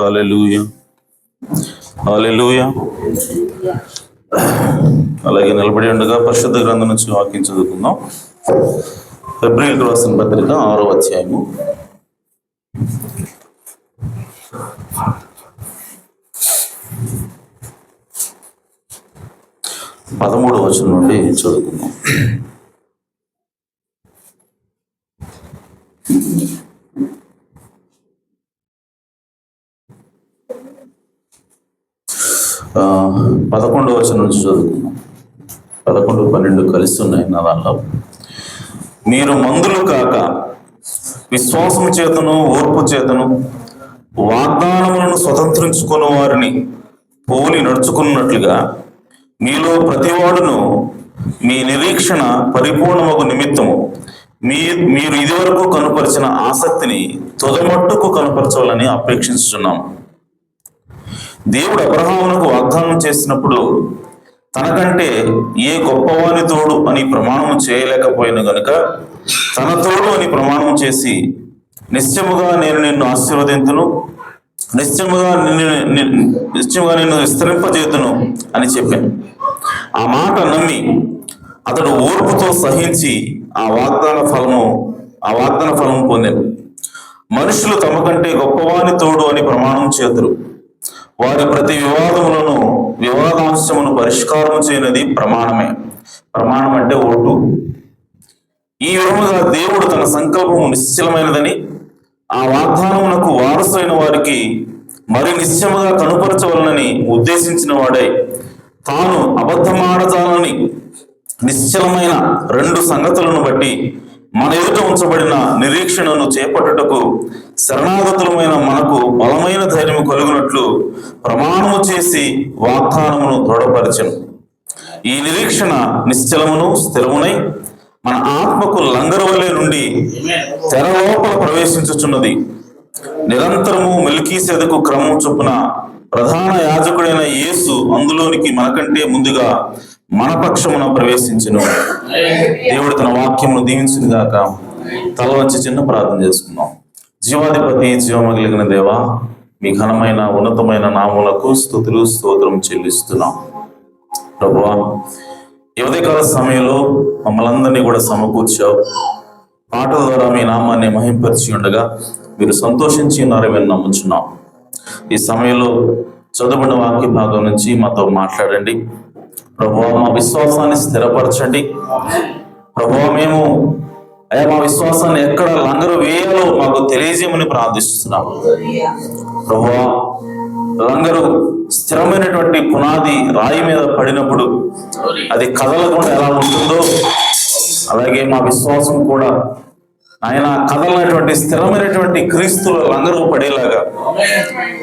హల్లెలూయా, హల్లెలూయా. అలాగే నిలబడి ఉండగా పరిశుద్ధ గ్రంథం నుంచి వాక్యం చదువుకుందాం. హెబ్రీయులకు రాసిన పత్రిక 6వ అధ్యాయము 13వ వచనం నుండి చదువుకుందాం. ఆ 11వ వచనం నుంచి చదువుకుందాం. 11, 12 కలిసి ఉన్నాయి నా దానిలో. మీరు మందులు కాక విశ్వాసము చేతను ఓర్పు చేతను వాగ్దానములను స్వతంత్రించుకున్న వారిని పోలి నడుచుకున్నట్లుగా మీలో ప్రతివాడును మీ నిరీక్షణ పరిపూర్ణమగు నిమిత్తము మీరు ఇదివరకు కనుపరిచిన ఆసక్తిని తుదమట్టుకు కనుపరచాలని అపేక్షించుచున్నాము. దేవుడు అబ్రహామునకు వాగ్దానం చేసినప్పుడు తనకంటే ఏ గొప్పవాని తోడు అని ప్రమాణం చేయలేకపోయిన గనుక తన తోడు అని ప్రమాణం చేసి నిశ్చయముగా నేను నిన్ను ఆశీర్వదింతును, నిశ్చయముగా నిన్ను విస్తరింపజేతును అని చెప్పాను. ఆ మాట నమ్మి అతడు ఓర్పుతో సహించి ఆ వాగ్దాన ఫలము పొందాను. మనుషులు తమ కంటే గొప్పవాని తోడు అని ప్రమాణం చేతురు. వారి ప్రతి వివాదాంశమును పరిష్కారం చేయనది ప్రమాణమే. ప్రమాణం అంటే ఓటు. ఈ విధముగా దేవుడు తన సంకల్పము నిశ్చలమైనదని ఆ వాగ్దానమునకు వారసులైన వారికి మరి నిశ్చయముగా కనుపరచవలనని ఉద్దేశించిన వాడై తాను అబద్ధమాడజాలని నిశ్చలమైన 2 సంగతులను బట్టి మన ఎదుట ఉంచబడిన నిరీక్షణను చేపట్టుటకు శరణాగతులమైన మనకు బలమైన ధైర్యము కలుగునట్లు ప్రమాణము చేసి వాగ్దానమును దృఢపరచెను. ఈ నిరీక్షణ నిశ్చలమును స్థిరమునై మన ఆత్మకు లంగరువలే నుండి తెర లోపల ప్రవేశించుచున్నది. నిరంతరము మెల్కీసెదకు క్రమం చొప్పున ప్రధాన యాజకుడైన యేసు అందులోనికి మనకంటే ముందుగా మన పక్షమున ప్రవేశించెను. దేవుడు తన వాక్యమును దీవించును గాక. తల వంచి చిన్న ప్రార్థన చేసుకుందాం. జీవాధిపతి, జీవమగిలిగిన దేవా, మీ ఘనమైన ఉన్నతమైన నామములకు స్తుతులు స్తోత్రం చెల్లిస్తున్నాం. ప్రభువా, ఈ ఉదయకాల సమయంలో మమ్మల్ని అందరినీ కూడా సమకూర్చావు. పాటల ద్వారా మీ నామాన్ని మహింపరిచి ఉండగా మీరు సంతోషించి ఉన్నారని నమ్ముచున్నాం. ఈ సమయంలో చదువుకున్న వాక్య భాగం నుంచి మాతో మాట్లాడండి. ప్రభువా, మా విశ్వాసాన్ని స్థిరపరచండి. ప్రభువా, మా విశ్వాసాన్ని ఎక్కడ లంగరు వేయాలో మాకు తెలియజేయమని ప్రార్థిస్తున్నాం. ప్రభువా, లంగరు స్థిరమైనటువంటి పునాది రాయి మీద పడినప్పుడు అది కదలకుండా ఎలా ఉంటుందో అలాగే మా విశ్వాసం కూడా ఆయన కదలనటువంటి స్థిరమైనటువంటి క్రీస్తులో లంగరు పడేలాగా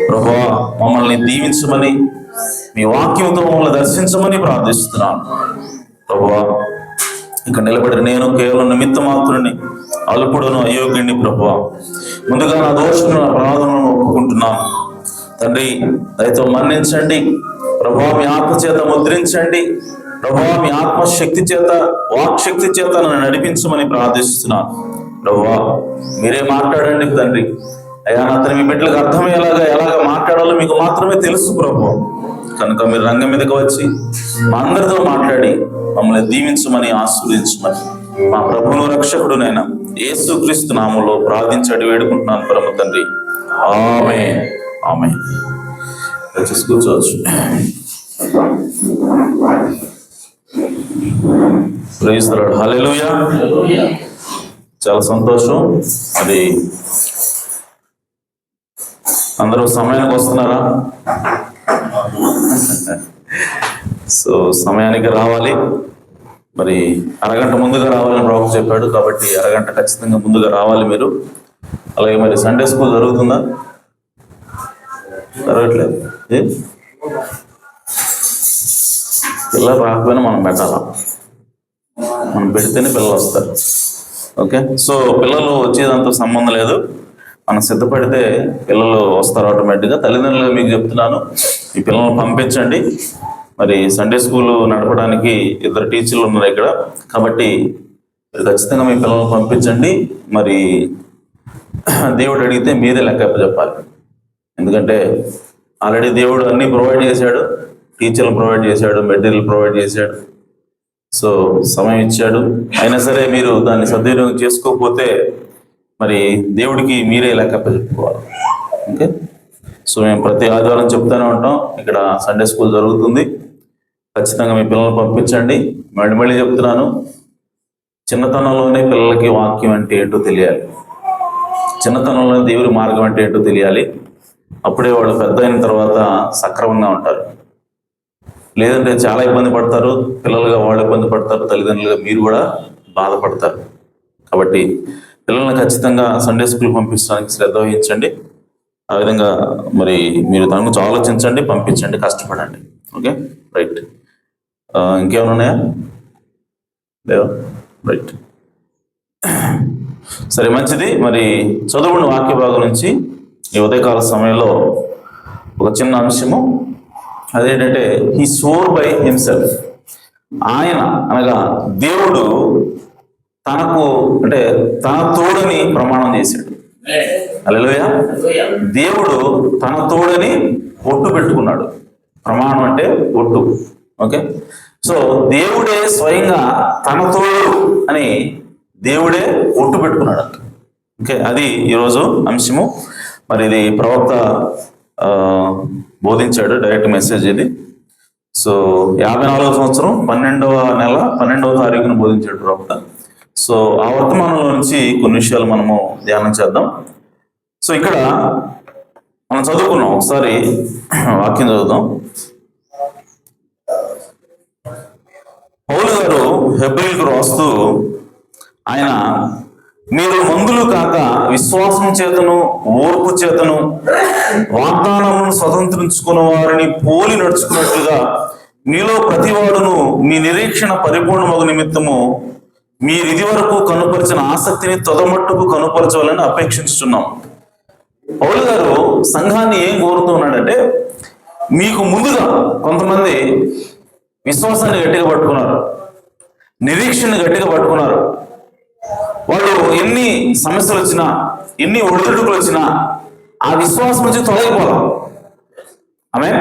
ప్రభువా మమ్మల్ని దీవించమని, మీ వాక్యంతో మమ్మల్ని దర్శించమని ప్రార్థిస్తున్నాను. ప్రభువా, ఇక్కడ నిలబడి నేను కేవలం నిమిత్త మాత్రుని, అల్పుడును, అయోగ్యుని. ప్రభువా, ముందుగా నా దోషం, నా అపరాధములను ఒప్పుకుంటున్నాను. తండ్రి, దయతో మన్నించండి. ప్రభువా, మీ ఆత్మ చేత ముద్రించండి. ప్రభువా, మీ ఆత్మశక్తి చేత, వాక్శక్తి చేత నన్ను నడిపించమని ప్రార్థిస్తున్నాను. ప్రభువా, మీరే మాట్లాడండి తండ్రి. అయ్యా, అతను మీ బిడ్డలకు అర్థమయ్యేలాగా ఎలాగ మాట్లాడాలో మీకు మాత్రమే తెలుసు ప్రభువా. కనుక మీరు రంగం మీదకి వచ్చి మా అందరితో మాట్లాడి మమ్మల్ని దీవించమని, ఆశీర్వదించమని మా ప్రభువును రక్షకుడునైనా యేసుక్రీస్తు నామములో ప్రార్థించి వేడుకుంటున్నాను పరమ తండ్రి. Amen, amen. కూర్చోవచ్చు. Praise the lord. హల్లెలూయా. చాలా సంతోషం. అది అందరూ సమయానికి వస్తున్నారా? సో సమయానికి రావాలి. మరి అరగంట ముందుగా రావాలని ప్రభు చెప్పాడు కాబట్టి అరగంట ఖచ్చితంగా ముందుగా రావాలి మీరు. అలాగే మరి సండే స్కూల్ జరుగుతుందా? జరగట్లేదు. పిల్లలు రాకపోయినా మనం పెట్టాలా, మనం పెడితేనే పిల్లలు వస్తారు. ఓకే, సో పిల్లలు వచ్చేదంతా సంబంధం లేదు, మనం సిద్ధపడితే పిల్లలు వస్తారు ఆటోమేటిక్గా. తల్లిదండ్రులుగా మీకు చెప్తున్నాను, ఈ పిల్లల్ని పంపించండి. మరి సండే స్కూల్ నడపడానికి 2 టీచర్లు ఉన్నారు ఇక్కడ కాబట్టి మీరు ఖచ్చితంగా మీ పిల్లల్ని పంపించండి. మరి దేవుడు అడిగితే మీరే లెక్క చెప్పాలి. ఎందుకంటే ఆల్రెడీ దేవుడు అన్ని ప్రొవైడ్ చేశాడు, టీచర్లు ప్రొవైడ్ చేశాడు, మెటీరియల్ ప్రొవైడ్ చేశాడు, సో సమయం ఇచ్చాడు. అయినా సరే మీరు దాన్ని సద్వినియోగం చేసుకోకపోతే మరి దేవుడికి మీరే లెక్క చెప్పుకోవాలి. ఓకే, సో మేము ప్రతి ఆదివారం చెప్తూనే ఉంటాం, ఇక్కడ సండే స్కూల్ జరుగుతుంది, ఖచ్చితంగా మీ పిల్లల్ని పంపించండి. మళ్ళీ చెప్తున్నాను, చిన్నతనంలోనే పిల్లలకి వాక్యం అంటే ఏంటో తెలియాలి, చిన్నతనంలోనే దేవుడి మార్గం అంటే ఏంటో తెలియాలి. అప్పుడే వాళ్ళు పెద్ద అయిన తర్వాత సక్రమంగా ఉంటారు. లేదంటే చాలా ఇబ్బంది పడతారు, పిల్లలుగా వాళ్ళు ఇబ్బంది పడతారు, తల్లిదండ్రులుగా మీరు కూడా బాధపడతారు. కాబట్టి పిల్లల్ని ఖచ్చితంగా సండే స్కూల్ పంపించడానికి శ్రద్ధ వహించండి. ఆ విధంగా మరి మీరు దాని గురించి ఆలోచించండి, పంపించండి, కష్టపడండి. Okay, right. ఇంకేమైనా ఉన్నాయా? లేవా? రైట్, సరే, మంచిది. మరి చదువుకున్న వాక్య భాగం నుంచి ఈ ఉదయకాల సమయంలో ఒక చిన్న అంశము, అదేంటంటే హీ స్వోర్ బై హిమ్సెల్ఫ్. ఆయన అనగా దేవుడు తనకు అంటే తన తోడని ప్రమాణం చేశాడు. హల్లెలూయా. దేవుడు తన తోడని ఒట్టు పెట్టుకున్నాడు. ప్రమాణం అంటే ఒట్టు. ఓకే, సో దేవుడే స్వయంగా తన తోడు అని దేవుడే ఒట్టు పెట్టుకున్నాడు. ఓకే, అది ఈరోజు అంశము. మరి ఇది ప్రవక్త బోధించాడు, డైరెక్ట్ మెసేజ్ ఇది. సో 54వ సంవత్సరం 12వ నెల 12వ తారీఖున బోధించాడు ప్రవక్త. సో ఆ వర్తమానంలో నుంచి కొన్ని విషయాలు మనము ధ్యానం చేద్దాం. సో ఇక్కడ మనం చదువుకున్నాం, ఒకసారి వాక్యం చదువుదాం. పౌలు గారు హెబ్రీయులకు రాస్తూ ఆయన, మీరు మందులు కాక విశ్వాసం చేతను ఓర్పు చేతను వాగ్దానమును స్వతంత్రించుకున్న వారిని పోలి నడుచుకున్నట్లుగా మీలో ప్రతివాడును మీ నిరీక్షణ పరిపూర్ణమగు నిమిత్తము మీరు ఇది వరకు కనుపరిచిన ఆసక్తిని తొదమట్టుకు కనుపరచాలని అపేక్షించుతున్నాం. పౌలు గారు సంఘాన్ని ఏం కోరుతూ ఉన్నాడంటే, మీకు ముందుగా కొంతమంది విశ్వాసాన్ని గట్టిగా పట్టుకున్నారు, నిరీక్షణ గట్టిగా పట్టుకున్నారు. వాళ్ళు ఎన్ని సమస్యలు వచ్చినా, ఎన్ని ఒడిదుడుకులు వచ్చినా ఆ విశ్వాసం నుంచి తొలగిపోవాలి. ఆమేన్.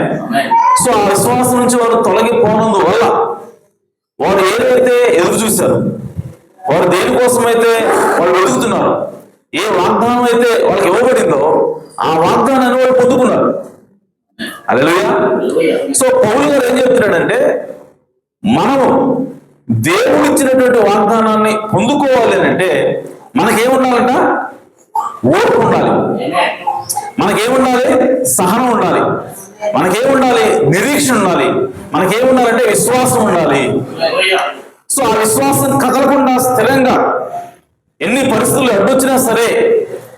సో ఆ విశ్వాసం నుంచి వారు తొలగిపోనందువల్ల వారు ఏదైతే ఎదురు చూశారు, వారు దేనికోసమైతే వాళ్ళు వెతుకుతున్నారు, ఏ వాగ్దానం అయితే వాళ్ళకి ఇవ్వబడిందో ఆ వాగ్దానాన్ని వాళ్ళు పొందుకున్నారు. హల్లెలూయా. సో పౌలు గారు ఏం చెప్తున్నాడంటే, మనము దేవుడు ఇచ్చినటువంటి వాగ్దానాన్ని పొందుకోవాలి అని అంటే మనకేముండాలంట? ఓర్పు ఉండాలి, మనకేముండాలి? సహనం ఉండాలి, మనకేముండాలి? నిరీక్షణ ఉండాలి, మనకేముండాలంటే విశ్వాసం ఉండాలి. సో ఆ విశ్వాసం కదలకుండా స్థిరంగా, ఎన్ని పరిస్థితులు అడ్డొచ్చినా సరే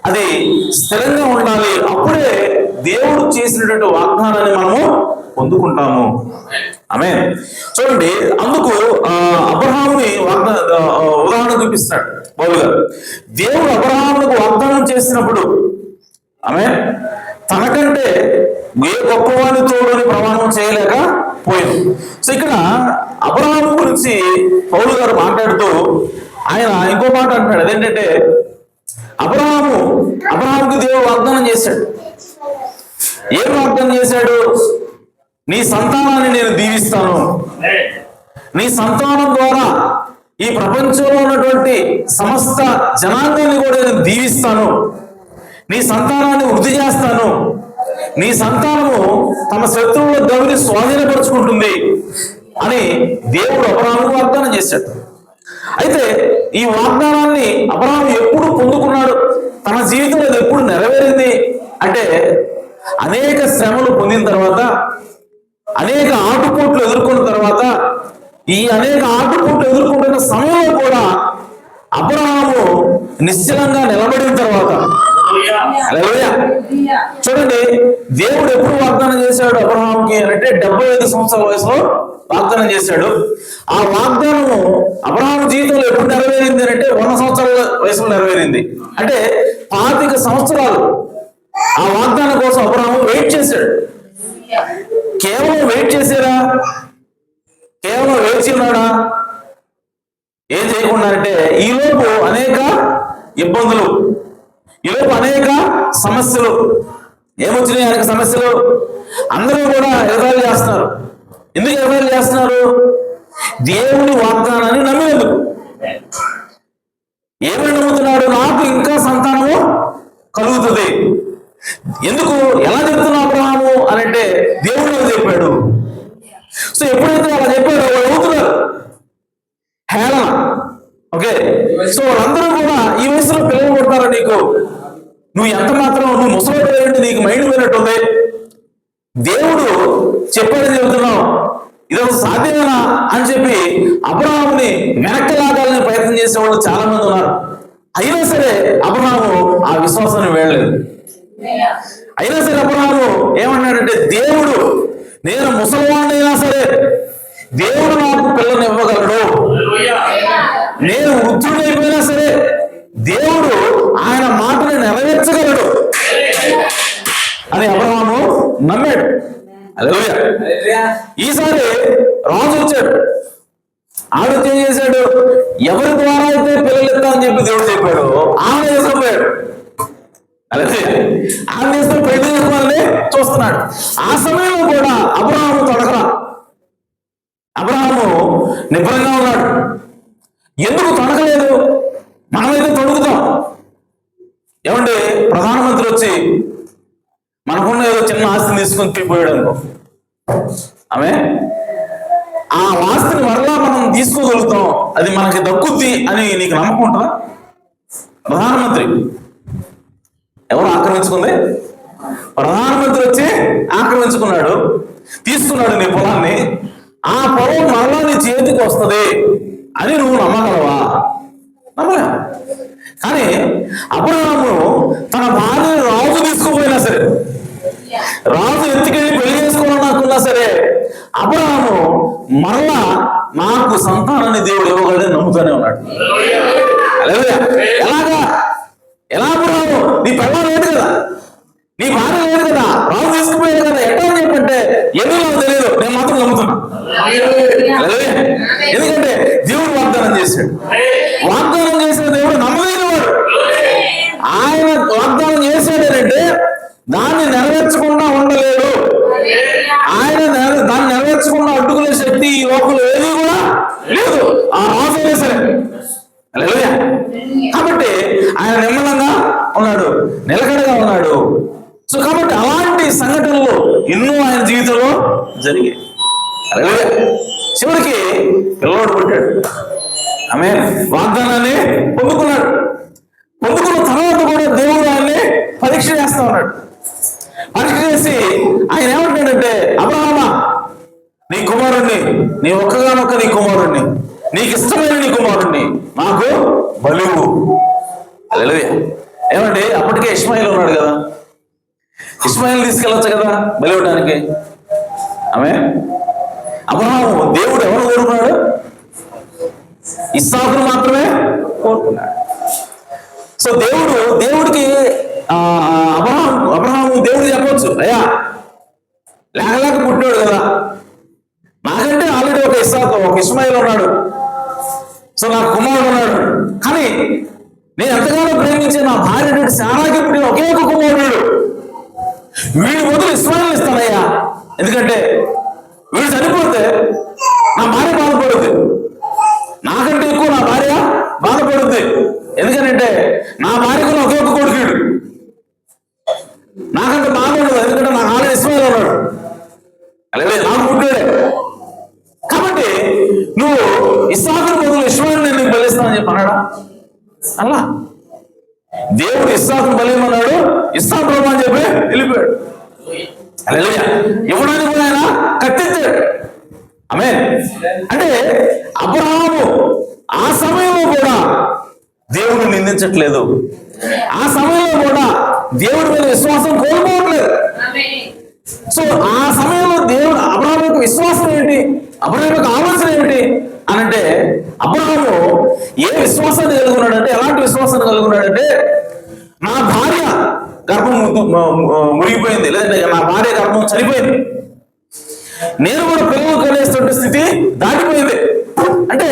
అది స్థిరంగా ఉండాలి. అప్పుడే దేవుడు చేసినటువంటి వాగ్దానాన్ని మనము పొందుకుంటాము. ఆమేన్. చూడండి, అందుకు అబ్రహాముని ఉదాహరణ చూపిస్తున్నాడు పౌలు గారు. దేవుడు అబ్రహాములకు వాగ్దానం చేసినప్పుడు ఆమేన్, తనకంటే ఏ గొప్పవాని తోడని ప్రమాణం చేయలేక పోయింది. సో ఇక్కడ అబ్రహాము గురించి పౌలు గారు మాట్లాడుతూ ఆయన ఇంకో మాట అంటున్నాడు. అదేంటంటే, అబ్రహాముకి దేవుడు వాగ్దానం చేశాడు. ఏం వాగ్దానం చేశాడు? నీ సంతానాన్ని నేను దీవిస్తాను, నీ సంతానం ద్వారా ఈ ప్రపంచంలో ఉన్నటువంటి సమస్త జనాంగాన్ని కూడా నేను దీవిస్తాను, నీ సంతానాన్ని వృద్ధి చేస్తాను, నీ సంతానము తమ శత్రువుల దవిని స్వాధీనపరుచుకుంటారు నెరవేర్చుకుంటుంది అని దేవుడు అబ్రహాముకు వాగ్దానం చేశాడు. అయితే ఈ వాగ్దానాన్ని అబ్రహాము ఎప్పుడు పొందుకున్నాడు, తన జీవితంలో అది ఎప్పుడు నెరవేరింది అంటే అనేక శ్రమలు పొందిన తర్వాత, అనేక ఆటుపోట్లు ఎదుర్కొన్న తర్వాత, ఈ అనేక ఆటుపోట్లు ఎదుర్కొంటున్న సమయంలో కూడా అబ్రహాము నిశ్చలంగా నిలబడిన తర్వాత, చూడండి దేవుడు ఎప్పుడు వాగ్దానం చేశాడు అబ్రహాంకి అంటే 75 సంవత్సరాల వయసులో వాగ్దానం చేశాడు. ఆ వాగ్దానము అబ్రహాము జీవితంలో ఎప్పుడు నెరవేరింది అంటే 100 సంవత్సరాల వయసులో నెరవేరింది. అంటే 25 సంవత్సరాలు ఆ వాగ్దానం కోసం అబ్రహాము వెయిట్ చేశాడు. కేవలం వెయిట్ చేశారా, కేవలం వేచి ఉన్నాడా, ఏం చేయకుండా అంటే ఈలోపు అనేక ఇబ్బందులు, ఈలోపు అనేక సమస్యలు ఏమొచ్చినాయి, అనేక సమస్యలు. అందరూ కూడా ఎగతాళి చేస్తున్నారు. ఎందుకు ఎగతాళి చేస్తున్నారు? దేవుని వాగ్దానాన్ని నమ్మినందుకు. ఏమని నమ్ముతున్నాడు? నాకు ఇంకా సంతానము కలుగుతుంది. ఎందుకు, ఎలా చెప్తున్నావు అబ్రహాము అని అంటే దేవుడు చెప్పాడు. సో ఎప్పుడైతే అలా చెప్పాడో వాళ్ళు అవుతున్నారు హేళన. ఓకే, సో వాళ్ళందరూ కూడా ఈ వయసులో పిల్లలు కొడతారా నీకు, నువ్వు ఎంత మాత్రం నువ్వు ముసలి ఏంటి, నీకు మైండ్ పోయినట్టుంది, దేవుడు చెప్పాడని చెబుతున్నావు, ఇదొక సాధ్యమేనా అని చెప్పి అబ్రహాముని వెనక్కి లాగాలని ప్రయత్నం చేసేవాళ్ళు చాలా మంది ఉన్నారు. అయినా సరే అబ్రహాము ఆ విశ్వాసాన్ని వేయలేదు. అయినా సరే అబ్రహాము ఏమన్నాడంటే, దేవుడు నేను ముసలివాడినైనా సరే దేవుడు నాకు పిల్లని ఇవ్వగలడు, నేను వృద్ధుడైపోయినా సరే దేవుడు ఆయన మాటని నెరవేర్చగలడు అని అబ్రహాము నమ్మాడు. హల్లెలూయా. ఈసారి రాజు వచ్చాడు. ఆవిడ ఏం చేశాడు, ఎవరి ద్వారా అయితే పిల్లలు ఇస్తా అని చెప్పి దేవుడు చెప్పాడు, ఆమె చేసుకుపోయాడు. అలాగే ఆమె చేసుకుని పెళ్లి చేసుకోవాలని చూస్తున్నాడు. ఆ సమయంలో కూడా అబ్రహాము తొడగరా, అబ్రహాము నిబ్బరంగా ఉన్నాడు. ఎందుకు తొడగలేదు? మనమైతే తొడుగుతాం. ఏమంటే ప్రధానమంత్రి వచ్చి మనకున్న ఏదో చిన్న ఆస్తిని తీసుకొని పోయాడు అనుకో, ఆమె ఆ ఆస్తిని మరలా మనం తీసుకోగలుగుతాం, అది మనకి దక్కుద్ది అని నీకు నమ్మకం ఉంటుందా? ప్రధానమంత్రి ఎవరు ఆక్రమించుకుంది? ప్రధానమంత్రి వచ్చి ఆక్రమించుకున్నాడు, తీసుకున్నాడు నీ పొలాన్ని. ఆ పొలం మరలా నీ చేతికి వస్తుంది అని నువ్వు నమ్మగలవా? నమ్మలే. కానీ అబ్రహాము తన భార్య రాజు తీసుకుపోయినా సరే, రాజు ఎత్తుకెళ్ళి పెళ్లి చేసుకోవాలనుకున్నా సరే, అబ్రహాము మరలా నాకు సంతానాన్ని దేవుడు ఇవ్వగలని నమ్ముతూనే ఉన్నాడు. ఎలాగా? ఎలా అబ్రహాము? నీ పిల్లలు లేదు కదా, నీ భార్య లేదు కదా, రాజు తీసుకుపోయాడు కదా, ఎట్లా అని చెప్పంటే ఏమీ నాకు తెలియదు, నేను మాత్రం నమ్ముతున్నా. ఎందుకంటే దేవుడు వాగ్దానం చేశాడు. వాగ్దానం చేసిన దేవుడు నమ్మలేని వాడు. ఆయన వాగ్దానం చేశాడంటే దాన్ని నెరవేర్చకుండా ఉండలేడు. ఆయన దాన్ని నెరవేర్చకుండా అడ్డుకునే శక్తి ఈ లోకంలో ఏది కూడా లేదు. ఆ రాజు సరే. కాబట్టి ఆయన నిమ్మలంగా ఉన్నాడు, నిలకడగా ఉన్నాడు. సో కాబట్టి అలాంటి సంఘటనలు ఎన్నో ఆయన జీవితంలో జరిగాయి. చివరికి పిల్లవాడు పుట్టాడు. ఆమె వాగ్దానాన్ని పొందుకున్నాడు. పొందుకున్న తర్వాత కూడా దేవుడు ఆయన్ని పరీక్ష చేస్తా ఉన్నాడు. పరీక్ష చేసి ఆయన ఏమంటాడంటే, అబ్రహామా నీ కుమారుణ్ణి, నీ ఒక్కగానొక్క నీ కుమారుణ్ణి, నీకు ఇష్టమైన నీ కుమారుణ్ణి నాకు బలివు. హల్లెలూయా. ఏమంటే అప్పటికే ఇష్మాయిల్ ఉన్నాడు కదా, ఇష్మాయిల్ తీసుకెళ్ళొచ్చు కదా బలి ఇవ్వడానికి. ఆమె అబ్రహాము దేవుడు ఎవరు కోరుకున్నాడు? ఇస్సాకును మాత్రమే కోరుకున్నాడు. సో దేవుడికి అబ్రహాము దేవుడు చెప్పొచ్చు, అయ్యా లేక పుట్టినాడు కదా, నాకంటే ఆల్రెడీ ఒక ఇస్సాకు ఒక ఇష్మాయిల్ ఉన్నాడు, సో నాకు కుమారుడు ఉన్నాడు, కానీ నేను ఎంతగానో ప్రేమించే నా భార్య శారాకి పుట్టిన ఒకే ఒక కుమారుడు, వీడి మొదలు ఇస్మాయిల్ ఇస్తానయ్యా, ఎందుకంటే వీడు చనిపోతే నా భార్య బాధపడుద్ది, నాకంటే ఎక్కువ నా భార్య బాధపడుద్ది. ఎందుకంటే నా భార్యకు ఒకే ఒక కొడుకుడు, నాకంటే బాధ ఉండదు, ఎందుకంటే నాకు ఆల్రెడీ ఇస్మాయిల్ ఉన్నాడు. అలాగే నాకు పుట్టాడే ఇస్సాకుని బదులు ఇష్మాయిల్ని నేను నీకు బలిస్తానని చెప్పి అన్నాడా? అలా దేవుడు ఇస్సాకుని బలిమన్నాడు, ఇస్సాకు ప్రభు అని చెప్పి వెళ్ళిపోయాడు. హల్లెలూయా. ఇవ్వడానికి కూడా ఆయన కత్తిచ్చాడు. ఆమేన్. అంటే అబ్రహాము ఆ సమయంలో కూడా దేవుడు నిందించట్లేదు, ఆ సమయంలో కూడా దేవుడి మీద విశ్వాసం కోల్పోవట్లేదు. సో ఆ సమయంలో దేవుడు అబ్రహాము యొక్క విశ్వాసం ఏంటి, అబ్రహాము యొక్క ఆలోచన ఏమిటి అని అంటే, అబ్రహాము ఏ విశ్వాసాన్ని కలిగి ఉన్నాడంటే, ఎలాంటి విశ్వాసాన్ని కలిగి ఉన్నాడంటే, నా భార్య గర్భం మురిగిపోయింది, లేదంటే నా భార్య గర్భం చనిపోయింది, నేను కూడా పిల్లలు కలిగేస్తున్న స్థితి దాటిపోయింది. అంటే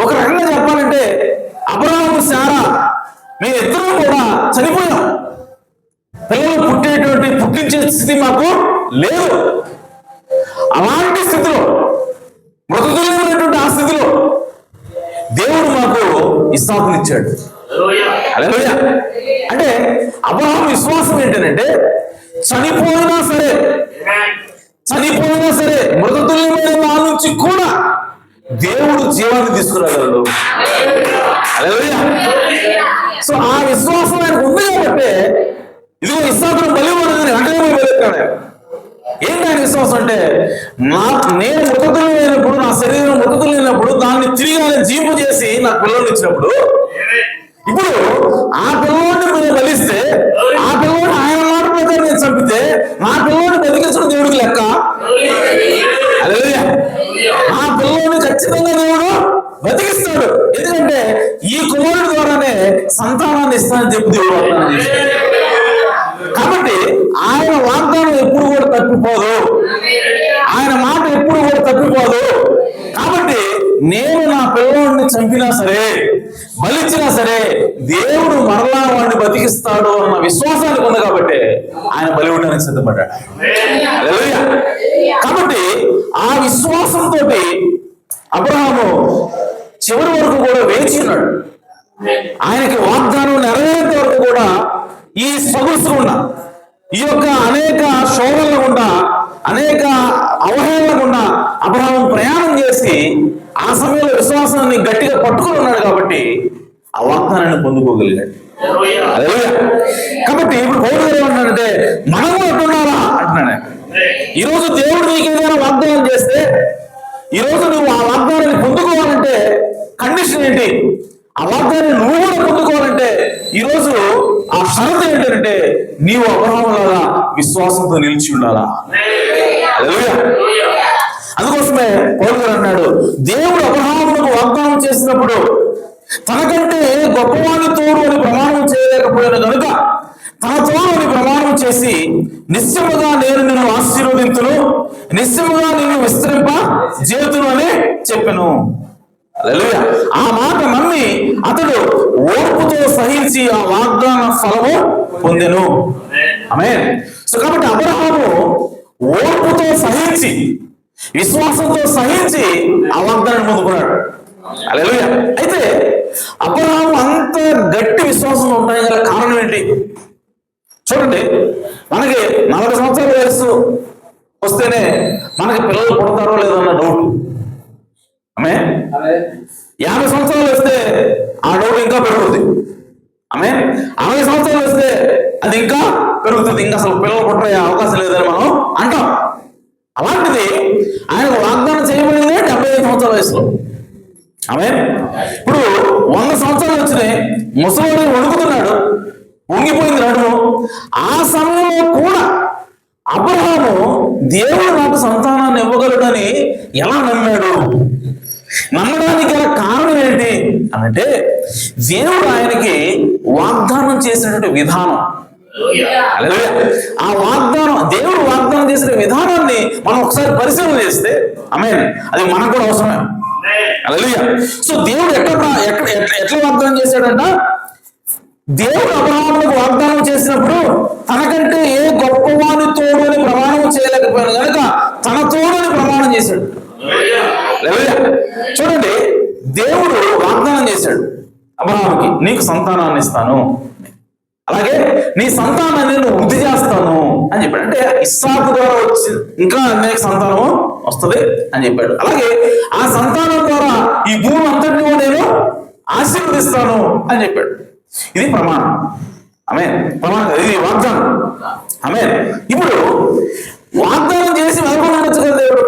ఒక రకంగా చెప్పాలంటే అబ్రహాము శారా మేమిద్దరం కూడా చనిపోయాం, పిల్లలు పుట్టించే స్థితి మాకు లేదు. అలాంటి స్థితిలో, మృతతుల్యమైనటువంటి ఆ స్థితిలో దేవుడు మాకు ఇస్సాకునిచ్చాడు. హల్లెలూయా. అంటే అబ్రహాము విశ్వాసం ఏంటంటే, చనిపోయినా సరే మృతతుల్యమైన నా నుంచి కూడా దేవుడు జీవాన్ని తీసుకురాగలడు. హల్లెలూయా. సో ఆ విశ్వాసం ఆయనకు ఉంది కాబట్టి ఇదిగో ఇస్సాకును బలివ్వడానికి వెంటనే బలిస్తాడు. ఏంటి ఆయన విశ్వాసం అంటే, నేను మృతతుల్యమైనప్పుడు, నా శరీరం మృతతుల్యమైనప్పుడు దాన్ని తిరిగి ఆయన జీవింపు చేసి నాకు పిల్లలు ఇచ్చినప్పుడు, ఇప్పుడు ఆ పిల్లోడిని మీరు బలిస్తే, ఆ పిల్లోడిని ఆయన మాట ప్రకారం నేను చంపితే, నా పిల్లోడిని బతికించడం దేవుడికి లెక్క. హల్లెలూయా. ఆ పిల్లోడిని ఖచ్చితంగా దేవుడు బతికిస్తాడు. ఎందుకంటే ఈ కుమారుడి ద్వారానే సంతానాన్ని ఇస్తానని చెప్పి దేవుడు వాగ్దానం చేశాడు. కాబట్టి ఆయన వాగ్దానం ఎప్పుడు కూడా తప్పిపోదు, ఆయన మాట ఎప్పుడు కూడా తప్పిపోదు. కాబట్టి నేను నా పిల్లోడిని చంపినా సరే, బలిచ్చినా సరే, దేవుడు మరలా వాడిని బతికిస్తాడు అన్న విశ్వాసానికి ఉంది కాబట్టి ఆయన బలి ఇవ్వడానికి సిద్ధపడ్డాడు. హల్లెలూయా. కాబట్టి ఆ విశ్వాసంతో అబ్రహాము చివరి వరకు కూడా వేచి ఉన్నాడు. ఆయనకి వాగ్దానం నెరవేరేంత వరకు కూడా ఈ స్ట్రగుల్స్ గుండా, ఈ యొక్క అనేక శోధనల గుండా, అనేక అవహేళన గుండా అబ్రహాము ప్రయాణం చేసి ఆ సమయంలో విశ్వాసాన్ని గట్టిగా పట్టుకుని ఉన్నాడు కాబట్టి ఆ వాగ్దానాన్ని పొందుకోగలిగాడు. హల్లెలూయా. కాబట్టి ఇప్పుడు పౌలు గారు ఏమంటాడంటే, మనము ఎట్టున్నారా అంటున్నాడు. ఈరోజు దేవుడు నీకు ఏదైనా వాగ్దానం చేస్తే, ఈరోజు నువ్వు ఆ వాగ్దానాన్ని పొందుకోవాలంటే కండిషన్ ఏంటి, ఆ వాగ్దానాన్ని నువ్వు కూడా పొందుకోవాలంటే ఈరోజు ఆ షరతు ఏంటంటే, నీవు అబ్రహాములాగా విశ్వాసంతో నిలిచి ఉండాలా. హల్లెలూయా. అందుకోసమే పౌలు గారు అన్నాడు, దేవుడు అబ్రహాములకు వాగ్దానం చేసినప్పుడు తనకంటే గొప్పవాని తోడు అని ప్రమాణం చేయలేకపోయిన కనుక తన తోడు అని ప్రమాణం చేసి, నిశ్చయముగా నేను నిన్ను ఆశీర్వదింతును, నిశ్చయముగా నిన్ను విస్తరింప చేతును అని చెప్పెను. హల్లెలూయా. ఆ మాట నమ్మి అతడు ఓర్పుతో సహించి ఆ వాగ్దాన ఫలము పొందెను. ఆమేన్. సో కాబట్టి అబ్రహాము ఓర్పుతో సహించి, విశ్వాసంతో సహించి ఆ వాగ్దానాన్ని పొందుకున్నాడు. హల్లెలూయా. అయితే అబ్రహాము అంత గట్టి విశ్వాసంలో ఉంటాయి గల కారణం ఏంటి చూడండి. మనకి 40 సంవత్సరాల వయసు వస్తేనే మనకి పిల్లలు పుడతారో లేదో అన్న డౌట్. ఆమె 50 సంవత్సరాలు వస్తే ఆ డౌట్ ఇంకా పెరుగుతుంది. ఆమె 60 సంవత్సరాలు వస్తే అది ఇంకా పెరుగుతుంది, ఇంకా అసలు పిల్లలు పుట్టే అవకాశం లేదని మనం అంటాం. అలాంటిది ఆయన వాగ్దానం చేయబడింది 75 సంవత్సరాల వయసులో. ఆమె ఇప్పుడు 100 సంవత్సరాలు వచ్చినాయి, ముసలివాడు వణుకుతున్నాడు, వంగిపోయింది నడుము. ఆ సమయంలో కూడా అబ్రహాము దేవుడు నాకు సంతానాన్ని ఇవ్వగలడని ఎలా నమ్మాడు? నమ్మడానికి గల కారణం ఏంటి అంటే, దేవుడు ఆయనకి వాగ్దానం చేసినటువంటి విధానం. ఆ వాగ్దానం, దేవుడు వాగ్దానం చేసిన విధానాన్ని మనం ఒకసారి పరిశీలన చేస్తే ఆమేన్, అది మనకు కూడా అవసరమే. హల్లెలూయా. సో దేవుడు ఎట్లా వాగ్దానం చేశాడంట, దేవుడు అబ్రహాములకు వాగ్దానం చేసినప్పుడు తనకంటే ఏ గొప్పవాని తోడు అని ప్రమాణం చేయలేకపోయాడు కనుక తన తోడు అని ప్రమాణం చేశాడు. హల్లెలూయా. చూడండి, దేవుడు వాగ్దానం చేశాడు అబ్రహాముకి, నీకు సంతానాన్ని ఇస్తాను, అలాగే నీ సంతానాన్ని నేను వృద్ధి చేస్తాను అని చెప్పాడు. అంటే ఇస్సాకు ద్వారా వచ్చి ఇంకా అనేక సంతానము వస్తుంది అని చెప్పాడు. అలాగే ఆ సంతానం ద్వారా ఈ భూమి అంతటిని నేను ఆశీర్వదిస్తాను అని చెప్పాడు. ఇది ప్రమాణం. ఆమేన్. ప్రమాణం, ఇది వాగ్దానం. ఆమేన్. ఇప్పుడు వాగ్దానం చేసి వెళ్ళకుండా ఉండొచ్చు కదా దేవుడు.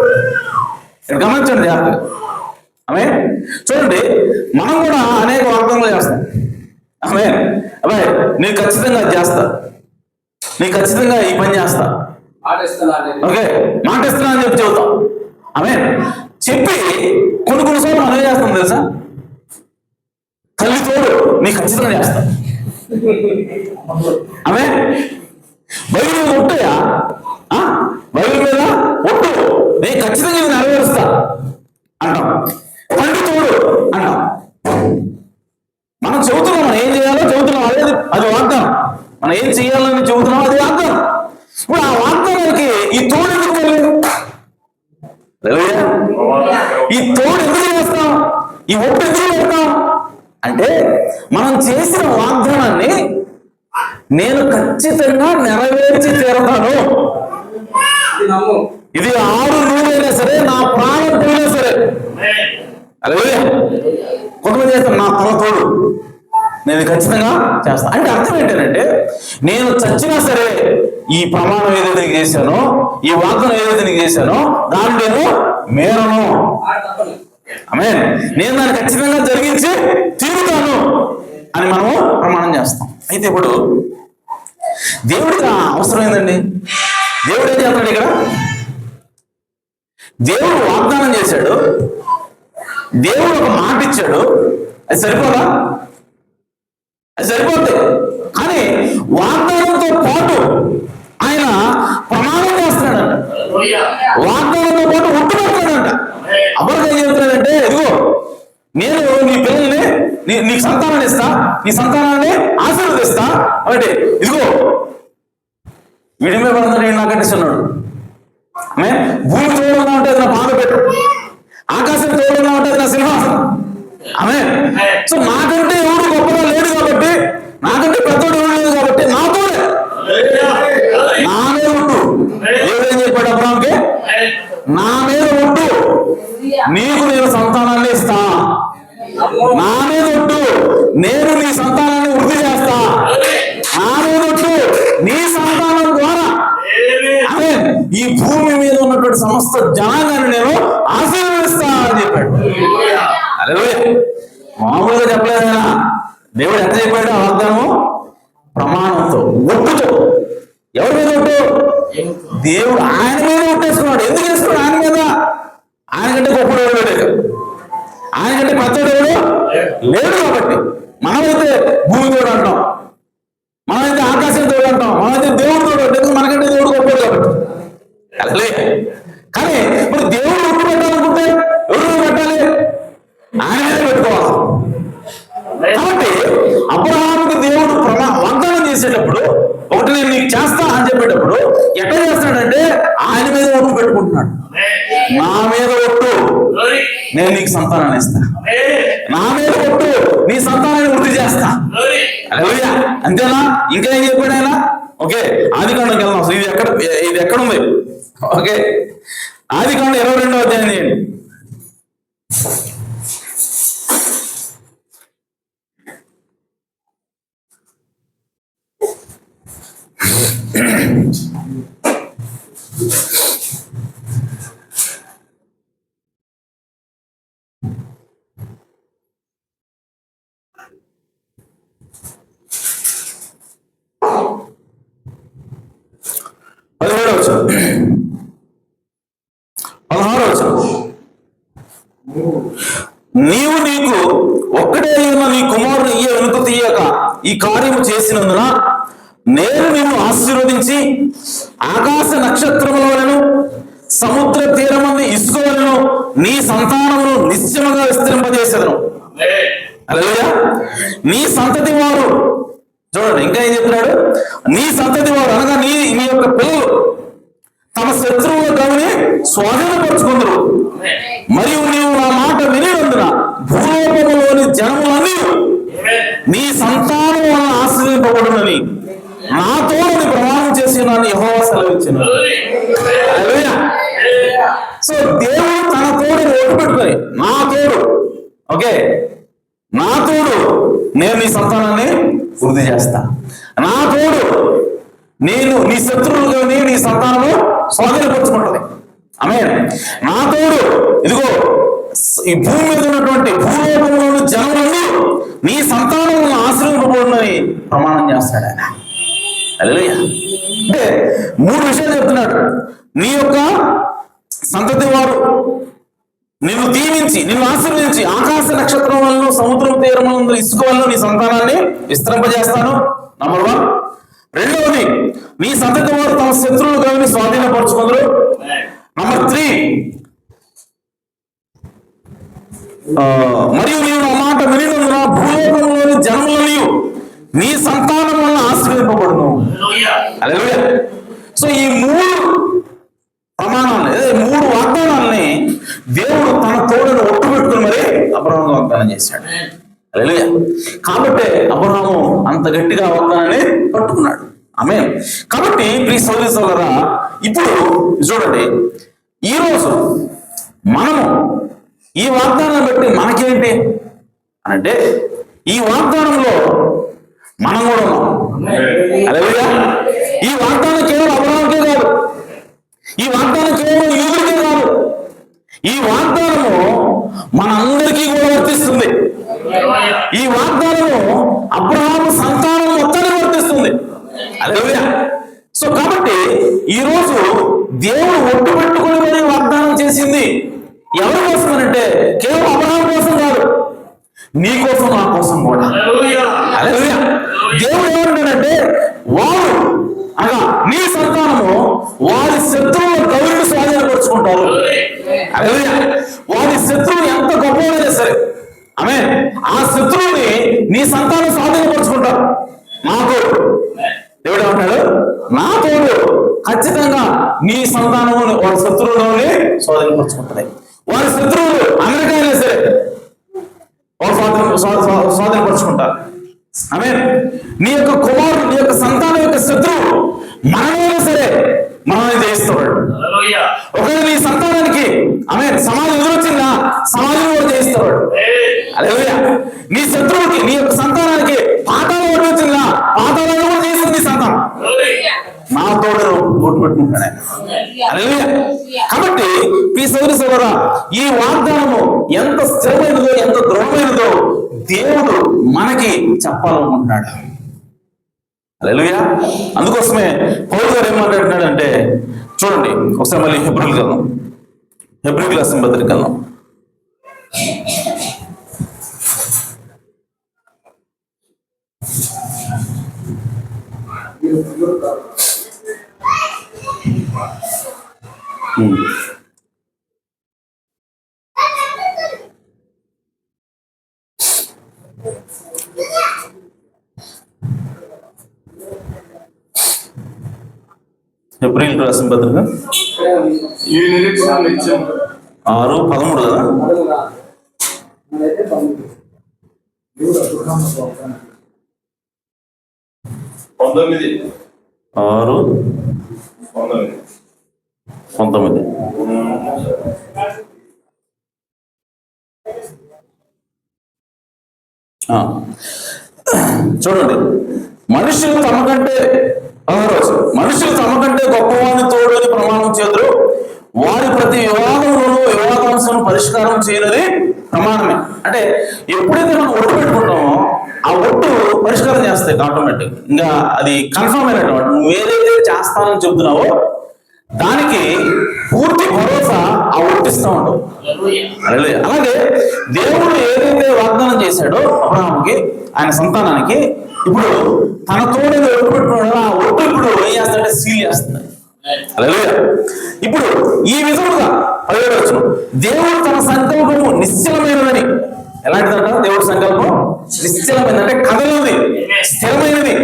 గమనించండి జాగ్రత్తగా. ఆమేన్. చూడండి, మనం కూడా అనేక వాగ్దానాలు చేస్తాం. ఆమేన్. అబ్బాయి నేను ఖచ్చితంగా చేస్తా, నేను ఖచ్చితంగా ఈ పని చేస్తా, ఓకే మాట ఇస్తున్నా అని చెప్పి చెబుతాం. ఆమేన్. చెప్పి కొన్ని సార్లు మనం ఏం చేస్తాం తెలుసా? తల్లి తోడు నీకు ఖచ్చితంగా చేస్తా. ఆమేన్. బైబిల్ మీద ఒట్టయా? బైబిల్ మీద ఒట్టు, నేను ఖచ్చితంగా ఇది నెరవేరుస్తా అంటాం. తండ్రి తోడు అంటాం. మనం చెబుతున్నాం, మనం ఏం చేయాలో చెబుతున్నాం, అది వాగ్దానం. మనం ఏం చేయాలని చెబుతున్నాం, అది వాగ్దానం. ఇప్పుడు ఆ వాగ్దానానికి ఈ తోడు ఎందుకు తెలియదు? ఈ తోడు ఎందుకు చేస్తాం? ఈ ఒట్టు ఎందుకు పెడతాం అంటే, మనం చేసిన వాగ్దానాన్ని నేను ఖచ్చితంగా నెరవేర్చి తీరతాను. ఇది 6 నూరైనా సరే, నా ప్రాణం పోయినా సరే. అలాగే కొంతమంది చేస్తాను, నా తల తోడు నేను ఖచ్చితంగా చేస్తాను అంటే అర్థం ఏంటంటే, నేను చచ్చినా సరే ఈ ప్రమాణం ఏదైతే నీకు చేశానో, ఈ వాగ్దానం ఏదైతే నీకు చేశానో దాన్ని నేను మేరను. ఆమేన్. నేను దాన్ని ఖచ్చితంగా జరిగించి తీరుతాను అని మనము ప్రమాణం చేస్తాం. అయితే ఇప్పుడు దేవుడికి అవసరం ఏందండి? దేవుడు ఏం చేస్తాడు ఇక్కడ? దేవుడు వాగ్దానం చేశాడు, దేవుడు ఒక మాట ఇచ్చాడు, అది సరిపోదా? అది సరిపోద్ది. కానీ వాగ్దానంతో పాటు ఆయన ప్రమాణం చేస్తున్నాడంట, వాగ్దానంతో పాటు ఒట్టు పెడతాడంట. అబ్రహాము ఏం చెబుతున్నాడంటే, ఇదిగో నేను నీ పిల్లల్ని నీకు సంతానాన్ని ఇస్తా, నీ సంతానాన్ని ఆశీర్వదిస్తా అంటే, ఇదిగో వీడి మీద పడుతున్నాడు, నేను నాకు కట్టిస్తున్నాడు. భూమి తోడుగా ఉంటుంది నా పాద పెట్టు, ఆకాశం తోడుగా ఉంటుంది నా సింహాసనం. సో నాకంటే ఎవడు గొప్పగా లేడు కాబట్టి, నాకంటే పెద్దోడు ఎవడు లేదు కాబట్టి నాతోనే నా మీద ఉండు. ఏదేం చెప్పాడు అబ్రహాముకి? నా మీద ఉండు, నీకు నేను సంతానాన్ని ఇస్తా. నా మీద ఉండు, నేను నీ సంతానాన్ని వృద్ధి చేస్తా. నా మీద ఉండు, నీ సంతానం ద్వారా ఈ భూమి మీద ఉన్నటువంటి సమస్త జనాంగాన్ని నేను ఆశీర్వదిస్తా అని చెప్పాడు. అరే మామూలుగా చెప్పలేదైనా, దేవుడు ఎంత చెప్పాడు? ఆ వాగ్దానము ప్రమాణంతో, ఒట్టుతో. ఎవరి మీద ఒట్టు? దేవుడు ఆయన మీద ఒట్టేసుకున్నాడు. ఎందుకు వేసుకున్నాడు ఆయన మీద? ఆయనకంటే గొప్పడు ఎవడు లేడు, ఆయనకంటే పెద్దడు ఎవడు లేడు కాబట్టి. మనమైతే భూమి తోడు అంటాం, మనమైతే ఆకాశం తోడు అంటాం, మనమైతే దేవుడు తోడు అంటాం, మనకంటే దేవుడు గొప్పడు కాబట్టి. అలాగే కానీ మరి దేవుడు ఒట్టు పెట్టాలనుకుంటే ఎవరు పెట్టాలి? ఆయన మీద పెట్టుకోవాలి. కాబట్టి అబ్రహాముకి దేవుడు వాగ్దానం చేసేటప్పుడు, ఒకటి నేను నీకు చేస్తా అని చెప్పేటప్పుడు ఎట్లా చేస్తాడంటే, ఆయన మీద ఒట్టు పెట్టుకుంటున్నాడు. నా మీద ఒట్టు, నేను నీకు సంతానాన్ని ఇస్తా. నా మీద ఒట్టు, నీ సంతానాన్ని వృద్ధి చేస్తా. హల్లెలూయా. అంతేనా? ఇంకా ఏం చెప్పాడు ఆయన? ఓకే, ఆదికాండంకి వెళ్దాం. ఇది ఎక్కడ ఉంది? ఓకే, ఆదికాండం 22వ అధ్యాయం చేయండి. నీవు నీకు ఒక్కడే అయిన నీ కుమారుని వెనుక తీయక ఈ కార్యము చేసినందున నేను నిన్ను ఆశీర్వదించి ఆకాశ నక్షత్రములను సముద్ర తీరమంది ఇసుక వలెను నీ సంతానమును నిశ్చయముగా విస్తరింపజేసేదను. హల్లెలూయా. నీ సంతతి వారు, చూడండి ఇంకా ఏం చెప్తున్నాడు? నీ సంతతి వారు అనగా నీ యొక్క పిల్లలు తమ శత్రువుల గవిని స్వాధీనపరుచుకుందరు. మరియు నీవు నా మాట వినినందున భూలోకములోని జనములన్నీ నీ సంతానం వలన ఆశ్రయింపబడునని నాతో ప్రమాణం చేసి నన్ను యెహోవా సెలవిచ్చెను. సో ఒట్టు పెట్టుకొని నా తోడు, ఓకే, నా తోడు నేను నీ సంతానాన్ని వృద్ధి చేస్తా, నా తోడు నేను నీ శత్రువులుగాని నీ సంతానము స్వాధీనపరుచుకుంటది. ఆమేన్. నా తోడు ఇదిగో ఈ భూమి మీద ఉన్నటువంటి భూలోకంలోని జనములను నీ సంతానములను ఆశ్రయింపబడునని ప్రమాణం చేస్తాడు ఆయన. హల్లెలూయా. అంటే 3 విషయాలు చెప్తున్నాడు. నీ యొక్క సంతతి వారు నిన్ను దీవించి నిన్ను ఆశీర్వదించి ఆకాశ నక్షత్రం వల్ల సముద్రం తీరములందు ఇసుక వల్ల నీ సంతానాన్ని విస్తరింపజేస్తాను. నంబర్ 1. రెండవది, నీ సంతతి వారు తమ శత్రువులు కలిగి స్వాధీనపరచుకుందరు. నంబర్ 3, మరియు నీవు నా మాట వినినందున భూలోకంలోని జనములని నీ సంతానం వల్ల ఆశ్రయింపబడును. హల్లెలూయా. సో ఈ 3 ప్రమాణాలని 3 వాగ్దానాలని దేవుడు తన తోడును ఒట్టు పెట్టుకుని మరి అబ్రహాము వాగ్దానం చేశాడు. హల్లెలూయా. కాబట్టి అబ్రహాము అంత గట్టిగా వాగ్దానాన్ని పట్టుకున్నాడు. ఆమేన్. కాబట్టి ప్రియ సోదరి సోదరా, ఇప్పుడు చూడండి, ఈరోజు మనము ఈ వాగ్దానాన్ని బట్టి మనకేంటి అంటే ఈ వాగ్దానంలో మనం కూడా ఉన్నాం. హల్లెలూయా. ఈ వాగ్దానం కేవలం అబ్రహాముకే కాదు, ఈ వాగ్దానం కేవలం యూదులకే కాదు, ఈ వాగ్దానము మనందరికీ కూడా వర్తిస్తుంది. ఈ వాగ్దానము అబ్రహాము సంతానం మొత్తానికి వర్తిస్తుంది. హల్లెలూయా. సో కాబట్టి ఈరోజు దేవుడు ఒట్టు పెట్టుకుని మరి వాగ్దానం చేసింది ఎవరి కోసం అంటే కేవలం అబ్రహాము కోసం కాదు, నీ కోసం నా కోసం కూడా. హల్లెలూయా. దేవుడు ఏమంటాడంటే వారు అనగా నీ సంతానము వారి శత్రువుల గౌరవ స్వాధీనపరుచుకుంటారు. హల్లెలూయా. వారి శత్రువు ఎంత గొప్పవాడైనా సరే, ఆమేన్, ఆ శత్రువుని నీ సంతానం స్వాధీనపరుచుకుంటారు. నా తోడు, దేవుడు ఏమంటాడు, నా తోడు ఖచ్చితంగా నీ సంతానము వారి శత్రువులని స్వాధీనపరుచుకుంటుంది. వారి శత్రువులు అమెరికా అయినా సరే వారు స్వాధీనపరుచుకుంటారు. ఆమేన్. నీ యొక్క కుమారుడు, నీ యొక్క సంతానం యొక్క శత్రువు మనమైనా సరే మనల్ని జయిస్తాడు. ఒకవేళ నీ సంతానానికి ఆమేన్ సమాజం ఎదురొచ్చిందా, సమాజం కూడా జయిస్తాడు. హల్లెలూయా. నీ శత్రువుకి, నీ యొక్క సంతానానికి పాతాళం ఎదురొచ్చిందా, పాతాళాన్ని కూడా జయిస్తుంది నీ సంతానం. నా తోడు ఓటు పెట్టుకుంటాడు ఆయన. హల్లెలూయా. కాబట్టి ఈ సోదరి సోదరా, ఈ వాగ్దానము ఎంత స్థిరమైనదో ఎంత దృఢమైనదో దేవుడు మనకి చెప్పాలనుకుంటున్నాడు. హల్లెలూయా. అందుకోసమే పౌలు గారు ఏం మాట్లాడుతున్నాడు అంటే చూడండి ఒకసారి మళ్ళీ హెబ్రీయులకు రాసిన పత్రికలో హెబ్రీయులకు రాసిన పత్రిక 6:13 కదా. 6:19 చూడండి, మనుషులు తమకంటే గొప్పవాని తోడు అని ప్రమాణం చేదురు, వారి ప్రతి వివాదంలోనూ వివాదాంశం పరిష్కారం చేయనది ప్రమాణమే. అంటే ఎప్పుడైతే మనం ఒట్టు పెట్టుకుంటామో ఆ ఒట్టు పరిష్కారం చేస్తాయి ఆటోమేటిక్. ఇంకా అది కన్ఫర్మ్ అయినటువంటి నువ్వు ఏదైతే చేస్తానని చెబుతున్నావో దానికి పూర్తి భరోసా ఆ ఒట్టిస్తూ ఉండవు. అలాగే దేవుడు ఏదైతే వాగ్దానం చేశాడో అబ్రహాముకి, ఆయన సంతానానికి, ఇప్పుడు తన తోడు ఒట్టు పెట్టుకున్నాడు, ఆ ఒట్టు ఇప్పుడు ఏం చేస్తాడంటే సీల్ చేస్తుంది. హల్లెలూయా. ఇప్పుడు ఈ విధముగా 17వ వచనం, దేవుడు తన సంకల్పము నిశ్చలమైనదని. ఎలాంటిదంట దేవుడి సంకల్పం? నిశ్చలమైనది అంటే కదలది, స్థిరమైనది.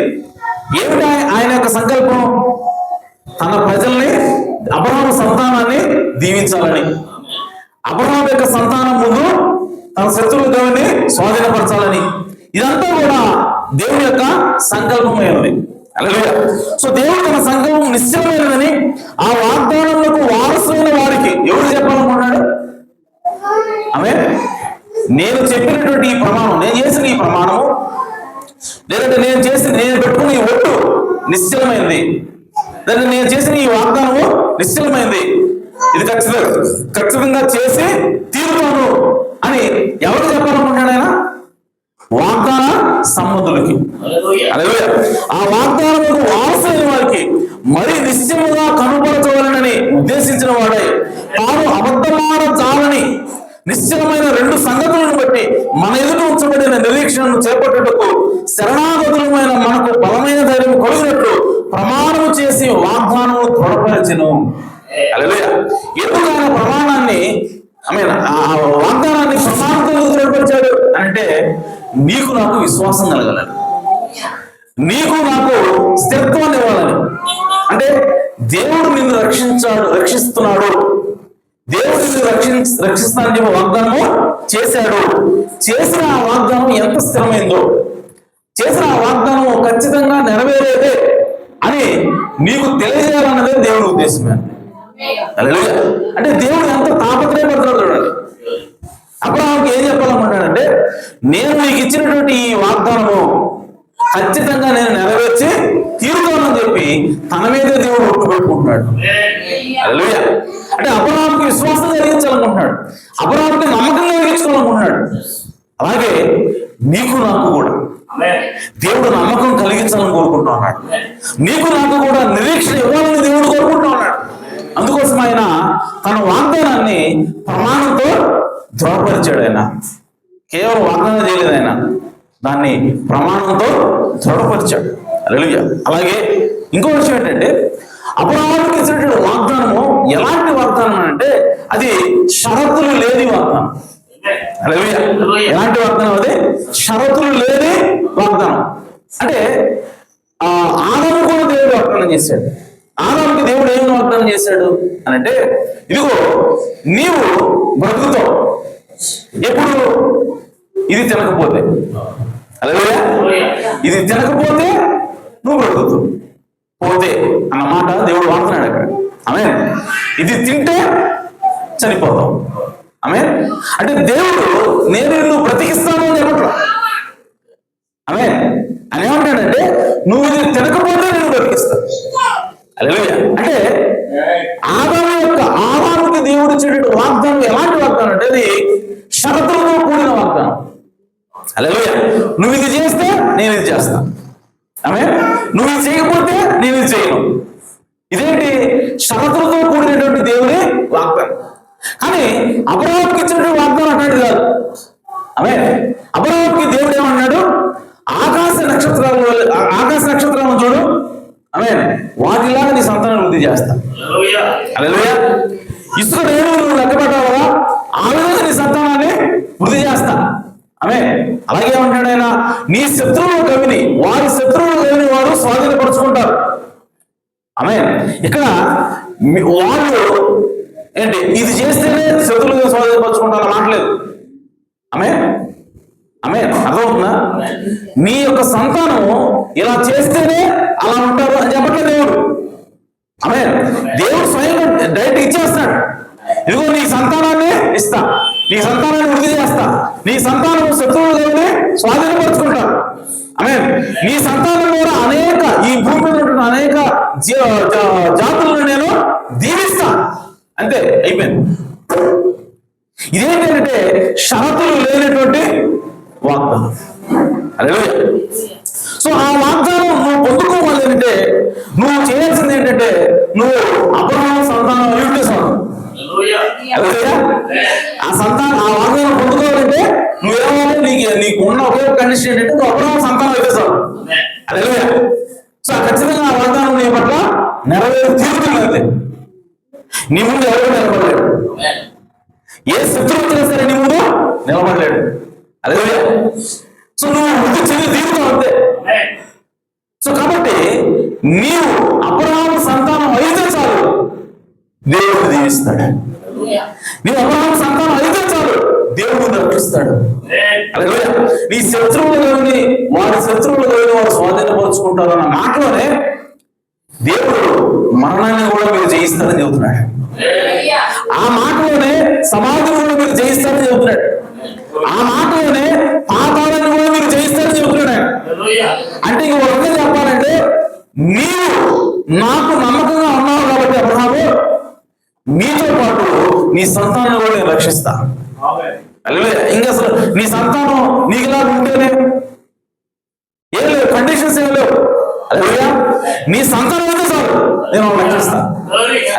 ఏమిటి ఆయన యొక్క సంకల్పం? తన ప్రజల్ని, అబ్రహాము సంతానాన్ని దీవించాలని, అబ్రహాము యొక్క సంతానం ముందు తన శత్రువుని స్వాధీనపరచాలని. ఇదంతా కూడా దేవుని యొక్క సంకల్పమైనది. హల్లెలూయా. సో దేవుడు తన సంకల్పం నిశ్చలమైనదని ఆ వాగ్దానములకు వారసులైన వారికి ఎవరు చెప్పాలనుకున్నాడు? ఆమె నేను చెప్పినటువంటి ఈ ప్రమాణం, నేను చేసిన ఈ ప్రమాణము, లేదంటే నేను పెట్టుకున్న ఈ ఒట్టు నిశ్చలమైంది, లేదంటే నేను చేసిన ఈ వాగ్దానము నిశ్చలమైంది, ఇది ఖచ్చితంగా చేసి తీరుతాను అని ఎవరు చెప్పాలనుకుంటాడు ఆయన? వాగ్దాన సంబంధులకి. ఆ వాగ్దానములకు వారసైన వారికి మరి నిశ్చయముగా కనుపరచవాలని ఉద్దేశించిన వాడై తాను అబద్ధమాన చాలని నిశ్చలమైన 2 సంగతులను బట్టి మన ఎదుట ఉంచబడిన నిరీక్షణను చేపట్టుటకు శరణాగతులమైన మనకు బలమైన ధైర్యం కలిగినట్లు ప్రమాణము చేసి వాగ్దానము దృఢపరచెను. హల్లెలూయా. ఎందుకు ఆయన ప్రమాణాన్ని ఆ వాగ్దానాన్ని ప్రమాణంతో దృఢపరిచాడు అంటే నీకు నాకు విశ్వాసం కలగాలని, నీకు నాకు స్థిరత్వాన్ని ఇవ్వాలని. అంటే దేవుడు నిన్ను రక్షిస్తున్నాడు, దేవుడు నిన్ను రక్షిస్తానని చెప్పి వాగ్దానము చేశాడు. చేసిన ఆ వాగ్దానం ఎంత స్థిరమైందో, చేసిన ఆ వాగ్దానం ఖచ్చితంగా నెరవేరేదే అని నీకు తెలియజేయాలన్నదే దేవుడి ఉద్దేశమే. అంటే దేవుడు ఎంత తాపత్రయపడుతున్నాడు చూడండి. అబ్రహాముకి ఏం చెప్పాలనుకుంటాడంటే, నేను నీకు ఇచ్చినటువంటి ఈ వాగ్దానము ఖచ్చితంగా నేను నెరవేర్చి తీరుతానని చెప్పి తన మీదే దేవుడు ఒట్టు పెట్టుకుంటున్నాడు. హల్లెలూయా. అంటే అబ్రహాముకి విశ్వాసం కలిగించాలనుకుంటున్నాడు, అబ్రహాముకి నమ్మకం కలిగించాలనుకుంటున్నాడు. అలాగే నీకు నాకు కూడా దేవుడు నమ్మకం కలిగించాలని కోరుకుంటా ఉన్నాడు, నీకు నాకు కూడా నిరీక్షణ ఇవ్వాలని దేవుడు కోరుకుంటా ఉన్నాడు. అందుకోసం ఆయన తన వాగ్దానాన్ని ప్రమాణంతో దృఢపరిచాడు. ఆయన కేవలం వాగ్దానం చేయలేదు, ఆయన దాన్ని ప్రమాణంతో దృఢపరిచాడు. హల్లెలూయా. అలాగే ఇంకో విషయం ఏంటంటే, అబ్రహాముకి ఇచ్చినటువంటి వాగ్దానము ఎలాంటి వాగ్దానం అంటే అది షరతులు లేని వాగ్దానం. హల్లెలూయా. ఎలాంటి వాగ్దానం? అది షరతులు లేని వాగ్దానం. అంటే ఆదాము కూడా దేవుడు వాగ్దానం చేశాడు. ఆదాముకి దేవుడు ఏం వాగ్దానం చేశాడు అని అంటే, ఇదిగో నీవు బ్రతుకుతావు ఎప్పుడు ఇది తినకపోతే. హల్లెలూయా. ఇది తినకపోతే నువ్వు బ్రతుకుతావు, పోతే అన్నమాట దేవుడు వాడుతున్నాడు అక్కడ. ఆమేన్. ఇది తింటే చనిపోతావు. ఆమేన్. అంటే దేవుడు నేను నువ్వు బ్రతికిస్తాను అని చెప్పట్లా. ఆమేన్. అని ఏమంటాడంటే, నువ్వు ఇది తినకపోతే నేను బ్రతికిస్తాను. హల్లెలూయా. అంటే ఆదాముకి దేవుడు ఇచ్చేటువంటి వాగ్దానం ఎలాంటి వాగ్దానం అంటే అది షరతులతో కూడిన వాగ్దానం. హల్లెలూయా. నువ్వు ఇది చేస్తే నేను ఇది చేస్తాను. ఆమేన్. నువ్వు ఇది చేయకపోతే నేను ఇది చేయను. ఇదేంటి? షరతులతో కూడినటువంటి దేవుని వాగ్దానం. కానీ అబ్రహాముకి ఇచ్చినటువంటి వాగ్దానం అట్లాంటిది కాదు. ఆమేన్. అబ్రహాముకి దేవుడు ఏమన్నాడు? ఆకాశ నక్షత్రాలను చూడు, ఆమేన్, వాటిలాగా నీ సంతానం వృద్ధి చేస్తా. హల్లెలూయా. ఇసుక రేణువులు నువ్వు లెక్క పెట్టావా, ఆ విధంగా నీ సంతానాన్ని వృద్ధి చేస్తా. ఆమేన్. అలాగే ఏమంటాడు ఆయన? నీ శత్రువులు కవిని, వారి శత్రువులు కవిని వారు స్వాధీనపరుచుకుంటారు. ఆమేన్. ఇక్కడ వాళ్ళు ఏంటి, ఇది చేస్తేనే శత్రువులుగా స్వాధీనపరుచుకుంటారు మాట్లేదు. ఆమేన్. ఆమేన్. అర్థమవుతుందా? నీ యొక్క సంతానము ఇలా చేస్తేనే అలా ఉంటారు అని చెప్పట్లేదు దేవుడు. ఆమేన్. దేవుడు స్వయంగా డైరెక్ట్ ఇచ్చేస్తాడు. ఇదిగో నీ సంతానాన్ని ఇస్తా, నీ సంతానాన్ని వృద్ధి చేస్తా, నీ సంతానం శత్రువులు స్వాధీనపరుచుకుంటారు. ఆమేన్. నీ సంతానం ద్వారా ఈ భూమి మీద ఉంటున్న అనేక జాతులను నేను దీవిస్తా. అంతే, అయిపోయింది. ఇదేంటంటే షరతులు లేనటువంటి వాగ్దానం. హల్లెలూయా. సో ఆ వాగ్దానం నువ్వు పొందుకోవాలి అంటే నువ్వు చేయాల్సింది ఏంటంటే, నువ్వు అబ్రహాము సంతానం అయ్యుంటే చాలు. ఆ వాగ్దానం పొందుకోవాలంటే నువ్వేమో నీకు ఉన్న ఒకే కండిషన్ ఏంటంటే నువ్వు అబ్రహాము సంతానం అయితే చాలు. హల్లెలూయా. సో ఖచ్చితంగా ఆ వాగ్దానం నీ పట్ల నెరవేరు తీరుతుంది. నీ ముందు ఎవరు నిలబడలేడు, ఏ శత్రువు చేస్తారో నీ ముందు నిలబడలేడు. హల్లెలూయా. సో నువ్వు వృద్ధి చెంది తీరుతావు అంతే. సో కాబట్టి నీవు అబ్రహాము సంతానం అయితే చాలు, దేవుడు దీవిస్తాడు. నీవు అబ్రహాము సంతానం అయితే చాలు, దేవుడు రక్షిస్తాడు. హల్లెలూయా. నీ శత్రువులు వారి శత్రువులు వారు స్వాధీనపరుచుకుంటారు అన్న మాటలోనే దేవుడు మరణాన్ని కూడా మీరు జయిస్తారని చెబుతున్నాడు. ఆ మాటలోనే సమాధిని కూడా మీరు జయిస్తారని చెబుతున్నాడు. చెప్తున్నాడు. ఆ మాటలోనే పాతాలను కూడా మీరు జయిస్తారని చెబుతున్నాడు ఆయన. అంటే ఇంక ఒక విధంగా చెప్పాలంటే, నీవు నాకు నమ్మకంగా ఉన్నావు కాబట్టి అబ్రహాము, మీతో పాటు నీ సంతానం కూడా నేను రక్షిస్తా. ఇంకా అసలు నీ సంతానం నీకులా ఉంటేనే ఏం లేవు, కండిషన్స్ ఏం లేవు. అలా నీ సంతానం అయితే చాలు, నేను రక్షిస్తా.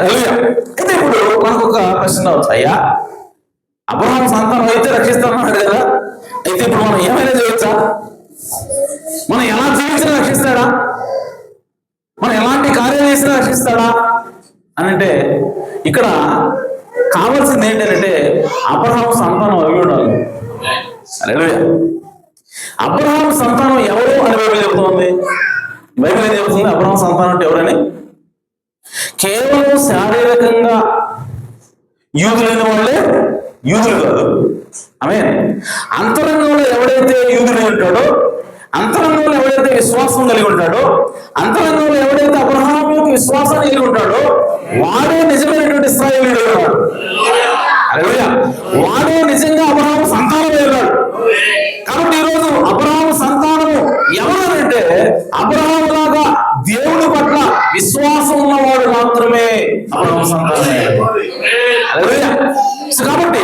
అయితే ఇప్పుడు మనకు ఒక ప్రశ్న రావచ్చు, అయ్యా అబ్రహాం సంతానం అయితే రక్షిస్తామన్నాడు కదా, అయితే ఇప్పుడు మనం ఏమైనా చేయొచ్చా? మనం ఎలా జీవించినా రక్షిస్తాడా? మనం ఎలాంటి కార్యాలు చేసినా రక్షిస్తాడా అని అంటే, ఇక్కడ కావాల్సింది ఏంటంటే అబ్రహాం సంతానం అవి ఉండాలి. అబ్రహాం సంతానం ఎవరు అని బైబిల్ చెబుతుంది. బైబిల్ ఏం చెబుతుంది? అబ్రహాం సంతానం అంటే ఎవరని? కేవలం శారీరకంగా యూదులైన వాళ్ళే యూదులు కాదు. ఆమె అంతరంగంలో ఎవడైతే యూదుడై ఉంటాడో, అంతరంగంలో ఎవడైతే విశ్వాసం కలిగి ఉంటాడో, అంతరంగంలో ఎవడైతే అబ్రహాం యొక్క విశ్వాసాన్ని కలిగి ఉంటాడో వాడే నిజమైనటువంటి ఇశ్రాయేలీయుడు ఉన్నాడు. వాడే నిజంగా అబ్రహాము సంతానం ఉన్నాడు. కాబట్టి ఈరోజు అబ్రహాము సంతానము ఎవరంటే, అబ్రహాము లాగా దేవుని పట్ల విశ్వాసం ఉన్నవాడు మాత్రమే అబ్రహాము సంతానం. కాబట్టి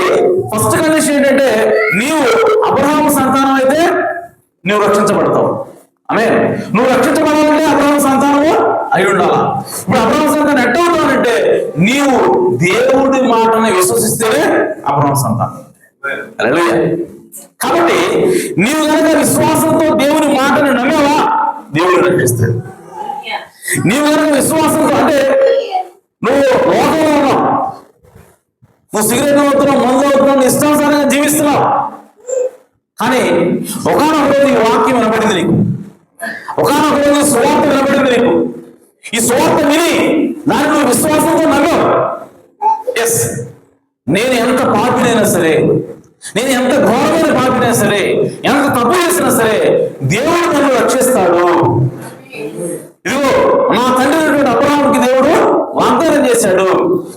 ఫస్ట్ కండిషన్ ఏంటంటే, నీవు అబ్రహాము సంతానం అయితే నువ్వు రక్షించబడతావు. ఆమె నువ్వు రక్షించబడాలంటే అబ్రహాము సంతానము అయి ఉండాలా. ఇప్పుడు అబ్రహాము సంతానం ఎట్ట ఉండాలంటే, నీవు దేవుడి మాటను విశ్వసిస్తేనే అబ్రహాము సంతానం. కాబట్టి నీవు కనుక విశ్వాసంతో దేవుని మాటను నమ్మేవా, దేవుడు రక్షిస్తాడు. నీవు కనుక విశ్వాసంతో, అంటే నువ్వు లోకంలో ఉన్నావు, నువ్వు సిగరెట్ అవుతున్నావు, మందు అవుతున్నావు, నీ ఇష్టానుసారంగా జీవిస్తున్నావు. కానీ ఒకనొక రోజు ఈ వాక్యం వినబడింది నీకు, ఒకనొక రోజు సువార్త వినబడింది నీకు. ఈ సువార్త విని దాన్ని నువ్వు విశ్వాసంతో నమ్మావు. ఎస్, నేను ఎంత పాపినైనా సరే, నేను ఎంత ఘోరమైన పాపినైనా సరే, ఎంత తప్పు చేసినా సరే దేవుడు నన్ను రక్షిస్తాడు. ఇదిగో నా తండ్రి అయినటువంటి అబ్రహాముకి దేవుడు వాగ్దానం చేశాడు.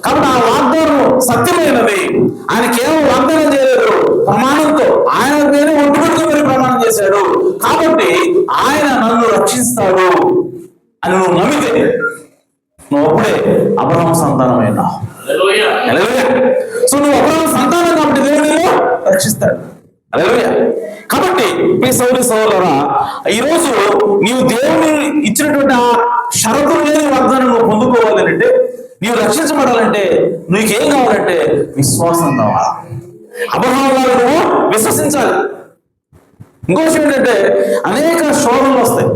కాబట్టి ఆ వాగ్దానం సత్యమైనది. ఆయన కేవలం వాగ్దానం చేయలేదు, ప్రమాణంతో ఆయన నేను ఒట్టుపెట్టుకుని ప్రమాణం చేశాడు. కాబట్టి ఆయన నన్ను రక్షిస్తాడు అని నువ్వు నమ్మితే నువ్వు అప్పుడే అబ్రహాము సంతానమైనా. సో నువ్వు అబ్రహాము సంతానం కాబట్టి దేవుడు రక్షిస్తాడు. కాబట్టి మీ సోదరులారా, ఈరోజు నీవు దేవుని ఇచ్చినటువంటి ఆ షరతులు లేని వాగ్దానం నువ్వు పొందుకోవాలంటే, నీవు రక్షించబడాలంటే నీకేం కావాలంటే విశ్వాసం కావాలి. అబ్రహాము లాగా నువ్వు విశ్వసించాలి. ఇంకో విషయం ఏంటంటే, అనేక శోధనలు వస్తాయి,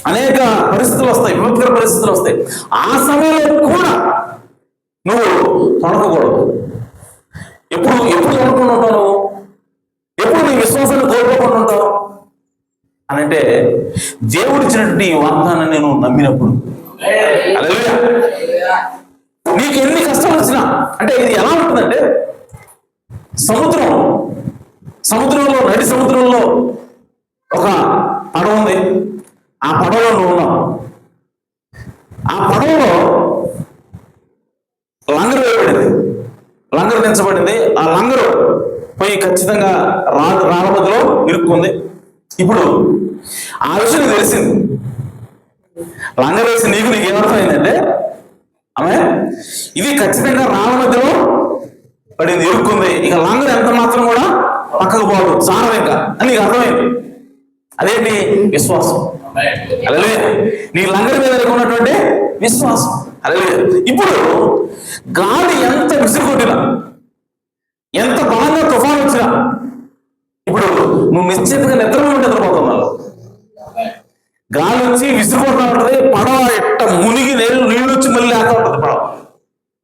అనేక పరిస్థితులు వస్తాయి, విపత్కర పరిస్థితులు వస్తాయి. ఆ సమయంలో కూడా నువ్వు తొడకకూడదు. ఎప్పుడు తొడకుండా ఉంటావు నువ్వు? ఎప్పుడు నీ విశ్వాసాన్ని కోల్పోకుండా ఉంటావు అని అంటే, దేవుడు ఇచ్చినటువంటి ఈ వాగ్దానాన్ని నువ్వు నమ్మినప్పుడు. నీకు ఎన్ని కష్టాలు వచ్చినా, అంటే ఇది ఎలా ఉంటుందంటే, సముద్రంలో నడి సముద్రంలో ఒక పడవ ఉంది. ఆ పడవలో నువ్వు ఉన్నావు. ఆ పడవలో లంగరు వేయబడింది, లంగరు దించబడింది. ఆ లంగరు పోయి ఖచ్చితంగా రాళ్ళ మధ్యలో ఇరుక్కుంది. ఇప్పుడు ఆ విషయం తెలిసింది. లంగరు వేసి నీకు ఏమర్థమైందంటే, ఆమె ఇది ఖచ్చితంగా రాళ్ళ మధ్యలో పడింది, ఇరుక్కుంది. ఇక లంగరు ఎంత మాత్రం కూడా పక్కకు పోదు, జారం ఇంకా అని నీకు అర్థమైంది. అదేంటి? విశ్వాసం. అలాగే నీ లంగరు మీద ఉన్నటువంటి విశ్వాసం. అలాగే ఇప్పుడు గాలి ఎంత విసిరికొట్టినా, ఎంత బలంగా తుఫాను వచ్చినా, ఇప్పుడు నువ్వు నిశ్చితంగా నిద్రపోతున్నావు. గాలి వచ్చి విసిరిపోతా ఉంటుంది, పడవ ఎట్ట మునిగి నీళ్ళు వచ్చి మళ్ళీ లేస్తా ఉంటుంది పడవ.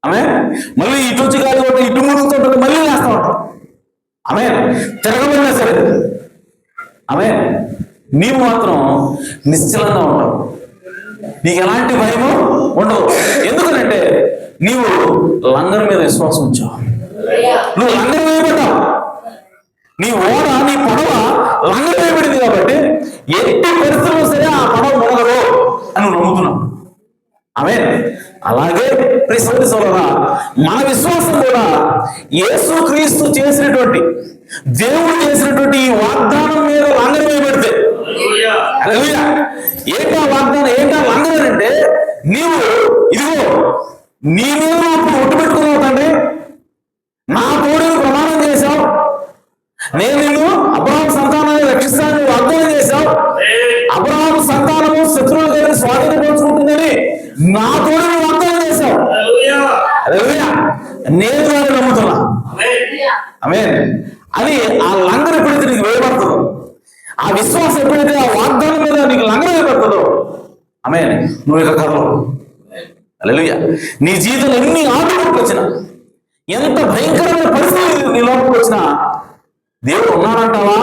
ఆమె మళ్ళీ ఇటు వచ్చి గాలి కొట్టి ఇటు మునుగుతూ ఉంటుంది, మళ్ళీ లేస్తా ఉంటాం. ఆమె తిరగబడినా సరే, ఆమె నీవు మాత్రం నిశ్చలంగా ఉంటావు. నీకు ఎలాంటి భయము ఉండదు. ఎందుకనంటే నీవు లంగరు మీద విశ్వాసం ఉంచావు. నువ్వు లంగరు వేయబడ్డావు. నీ ఓడ, నీ పడవ లంగరు వేయబడింది కాబట్టి ఎట్టి పరిస్థితుల్లో సరే ఆ పడవ మునగదు అని నువ్వు నమ్ముతున్నావు. ఆమె అలాగే ప్రియ సోదరి సోదరా, మన విశ్వాసం కూడా యేసుక్రీస్తు చేసినటువంటి, దేవుడు చేసినటువంటి ఈ వాగ్దానం మీద లంఘన వేయబడితే, హల్లెలూయా, ఏంటా వాగ్దానం, ఏంటా లంఘన అంటే, నీవు ఇదిగో నీ మీద నాకు ఒట్టు పెట్టుకున్నావు తండ్రి, నా తోడు ప్రమాణం చేశావు, నేను నిన్ను అబ్రహాము సంతానాన్ని రక్షిస్తానని వాగ్దానం చేశావు, అబ్రహాము సంతానము శత్రువుల దగ్గర స్వాధీనపరుచుకుంటుందని నా తోడు వాగ్దానం చేశావు. నేను దాన్ని నమ్ముతున్నా, ఆమేన్ అని ఆ లంఘన ఎప్పుడైతే నీకు వేయబడుతుందో, ఆ విశ్వాసం ఎప్పుడైతే ఆ వాగ్దానం మీద నీకు లంఘన వేయబడుతుందో, ఆమేన్, నువ్వు ఇక కదలవు. హల్లెలూయా. నీ జీవితంలో ఎన్ని ఆటంకాలు వచ్చినా, ఎంత భయంకరమైన పరిస్థితి నీ లోపలికి వచ్చినా, దేవుడు ఉన్నాడంటావా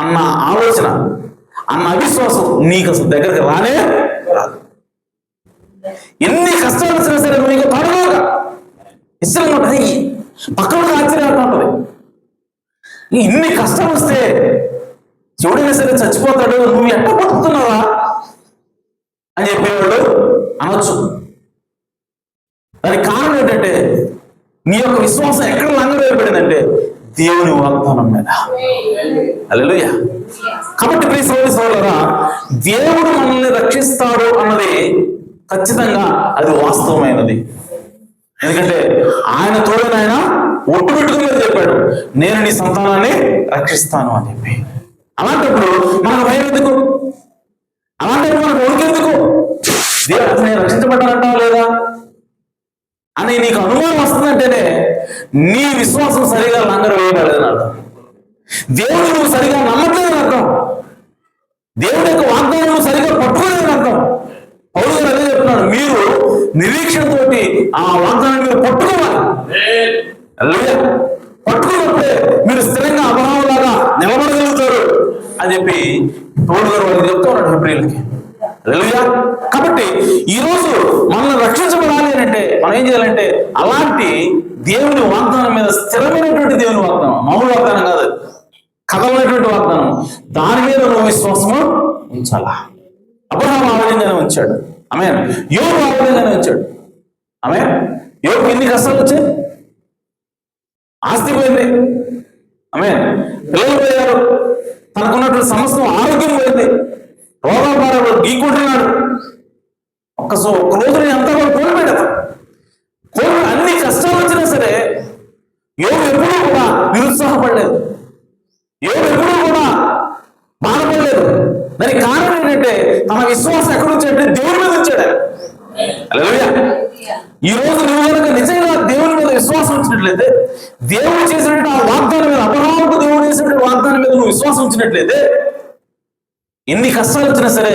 అన్న ఆలోచన, అన్న అవిశ్వాసం నీకు అసలు దగ్గరికి రానే రాదు. ఎన్ని కష్టాలు వచ్చినా సరే నువ్వు ఇక పడలేక ఇష్టంగా ఉంటుంది, పక్కన ఆశ్చర్యంగా ఉంటుంది. ఇన్ని కష్టాలు వస్తే చూడైనా సరే చచ్చిపోతాడు, నువ్వు ఎట్ట బతుకుతున్నావా అని చెప్పేవాళ్ళు అనొచ్చు. దానికి కారణం ఏంటంటే, నీ యొక్క విశ్వాసం ఎక్కడ లంఘన వేయబడిందంటే దేవుని వాగ్దానం మీద. హల్లెలూయా. కాబట్టి ప్రియ సోదరి సోదరులారా, దేవుడు మనల్ని రక్షిస్తాడు అన్నది ఖచ్చితంగా అది వాస్తవమైనది. ఎందుకంటే ఆయన తోడుని ఆయన ఒట్టు పెట్టుకుని చెప్పాడు, నేను నీ సంతానాన్ని రక్షిస్తాను అని చెప్పి. అలాంటప్పుడు మనకు భయం ఎందుకు? అలాంటప్పుడు మనకు ఒడికెందుకు? దేవుడు నేను రక్షించబడ్డానంటావా లేదా అని నీకు అనుమానం వస్తుందంటేనే నీ విశ్వాసం సరిగా లంఘన వేయబడలేదని అర్థం. దేవుడు నువ్వు సరిగా నమ్మట్లేదని అర్థం. దేవుడి యొక్క వాగ్దానం నువ్వు సరిగా పట్టుకోలేదని అర్థం. పౌలు గారు అదే చెప్తున్నాడు, మీరు నిరీక్షణతోటి ఆ వాగ్దానాన్ని మీరు పట్టుకోవాలి. పట్టుకున్నప్పుడే మీరు స్థిరంగా అబ్రహాములాగా నిలబడగలుగుతారు అని చెప్పి పౌలు గారు వాళ్ళు చెప్తూ ఉన్నాడు హెబ్రీయులకి. హల్లెలూయా. కాబట్టి ఈరోజు మనల్ని రక్షించబడాలి అంటే మనం ఏం చేయాలంటే, అలాంటి దేవుని వాగ్దానం మీద స్థిరమైనటువంటి దేవుని వాగ్దానం, మామూలు వాగ్దానం కాదు, కదలైనటువంటి వాగ్దానం, దాని మీద నువ్వు విశ్వాసము ఉంచాలా. అబ్రహాము ఆ విధంగానే ఉంచాడు, ఆమేన్. యోబు ఆ విధంగానే ఉంచాడు, ఆమేన్. యోబుకు ఎన్ని కష్టాలు వచ్చాయి, ఆస్తి పోయింది, ఆమేన్, పిల్లలు పోయారు, తనకున్నటువంటి సమస్తం ఆరోగ్యం పోయింది, రోగాలు గీకుంటున్నాడు. ఒక్క రోజు అంతా కూడా కోల్పోయాడు. అన్ని కష్టాలు వచ్చినా సరే యోబు ఎప్పుడూ కూడా నిరుత్సాహపడలేదు, యోబు ఎప్పుడూ కూడా బాధపడలేదు. దానికి కారణం ఏంటంటే తన విశ్వాసం ఎక్కడ వచ్చాడంటే దేవుని మీద వచ్చాడు. హల్లెలూయా. ఈ రోజు నువ్వు కనుక నిజంగా దేవుని మీద విశ్వాసం ఉంచినట్లయితే, దేవుడు చేసినట్టు ఆ వాగ్దానం మీద, అబ్రహాముకు దేవుడు చేసినట్టు వాగ్దానం మీద నువ్వు విశ్వాసం ఉంచినట్లయితే, ఎన్ని కష్టాలు వచ్చినా సరే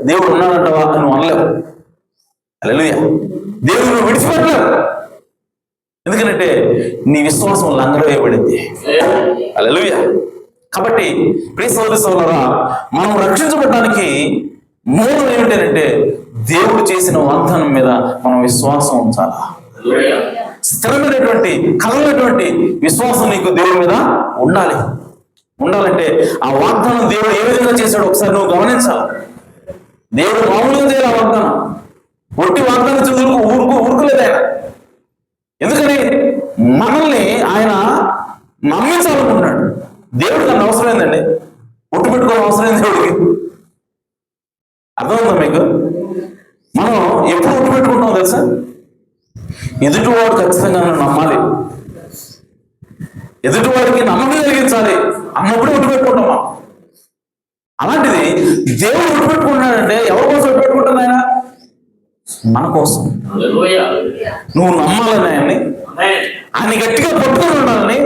దేవుడు ఉన్నాడంటావా అని నువ్వు అనలేవు. హల్లెలూయా. దేవుడు నువ్వు విడిచిపెట్టలేవు. ఎందుకంటే నీ విశ్వాసం లంఘన వేయబడింది. హల్లెలూయా. కాబట్టి ప్రియ సోదరి సోదరులారా, మనం రక్షించబడడానికి మూలం ఏమిటంటే దేవుడు చేసిన వాగ్దానం మీద మనం విశ్వాసం ఉంచాలా. స్థిరమైనటువంటి కలమైనటువంటి విశ్వాసం నీకు దేవుడి మీద ఉండాలంటే ఆ వాగ్దానం దేవుడు ఏ విధంగా చేశాడో ఒకసారి నువ్వు గమనించాలి. దేవుడు మామూలుగా చేయాలి ఆ వాగ్దానం, ఒట్టి వాగ్దానం చదువుకు ఊరుకోలేదు ఆయన. ఎందుకని మనల్ని ఆయన నమ్మించాలనుకుంటున్నాడు. దేవుడికి అన్న అవసరం ఏందండి? ఒట్టు పెట్టుకోవడం అవసరం ఏంది దేవుడికి? అర్థమవుతుందా మీకు? మనం ఎప్పుడు ఒట్టు పెట్టుకుంటాం తెలుసా? ఎదుటివాడు ఖచ్చితంగా నన్ను నమ్మాలి, ఎదుటివాడికి నమ్మకం కలిగించాలి అన్నప్పుడు ఒట్టు పెట్టుకుంటామా? అలాంటిది దేవుడు ఒట్టు పెట్టుకుంటున్నాడంటే ఎవరి కోసం ఒట్టు పెట్టుకుంటుంది ఆయన? మన కోసం. నువ్వు నమ్మాలని ఆయన గట్టిగా పట్టుకొని ఉండాలని.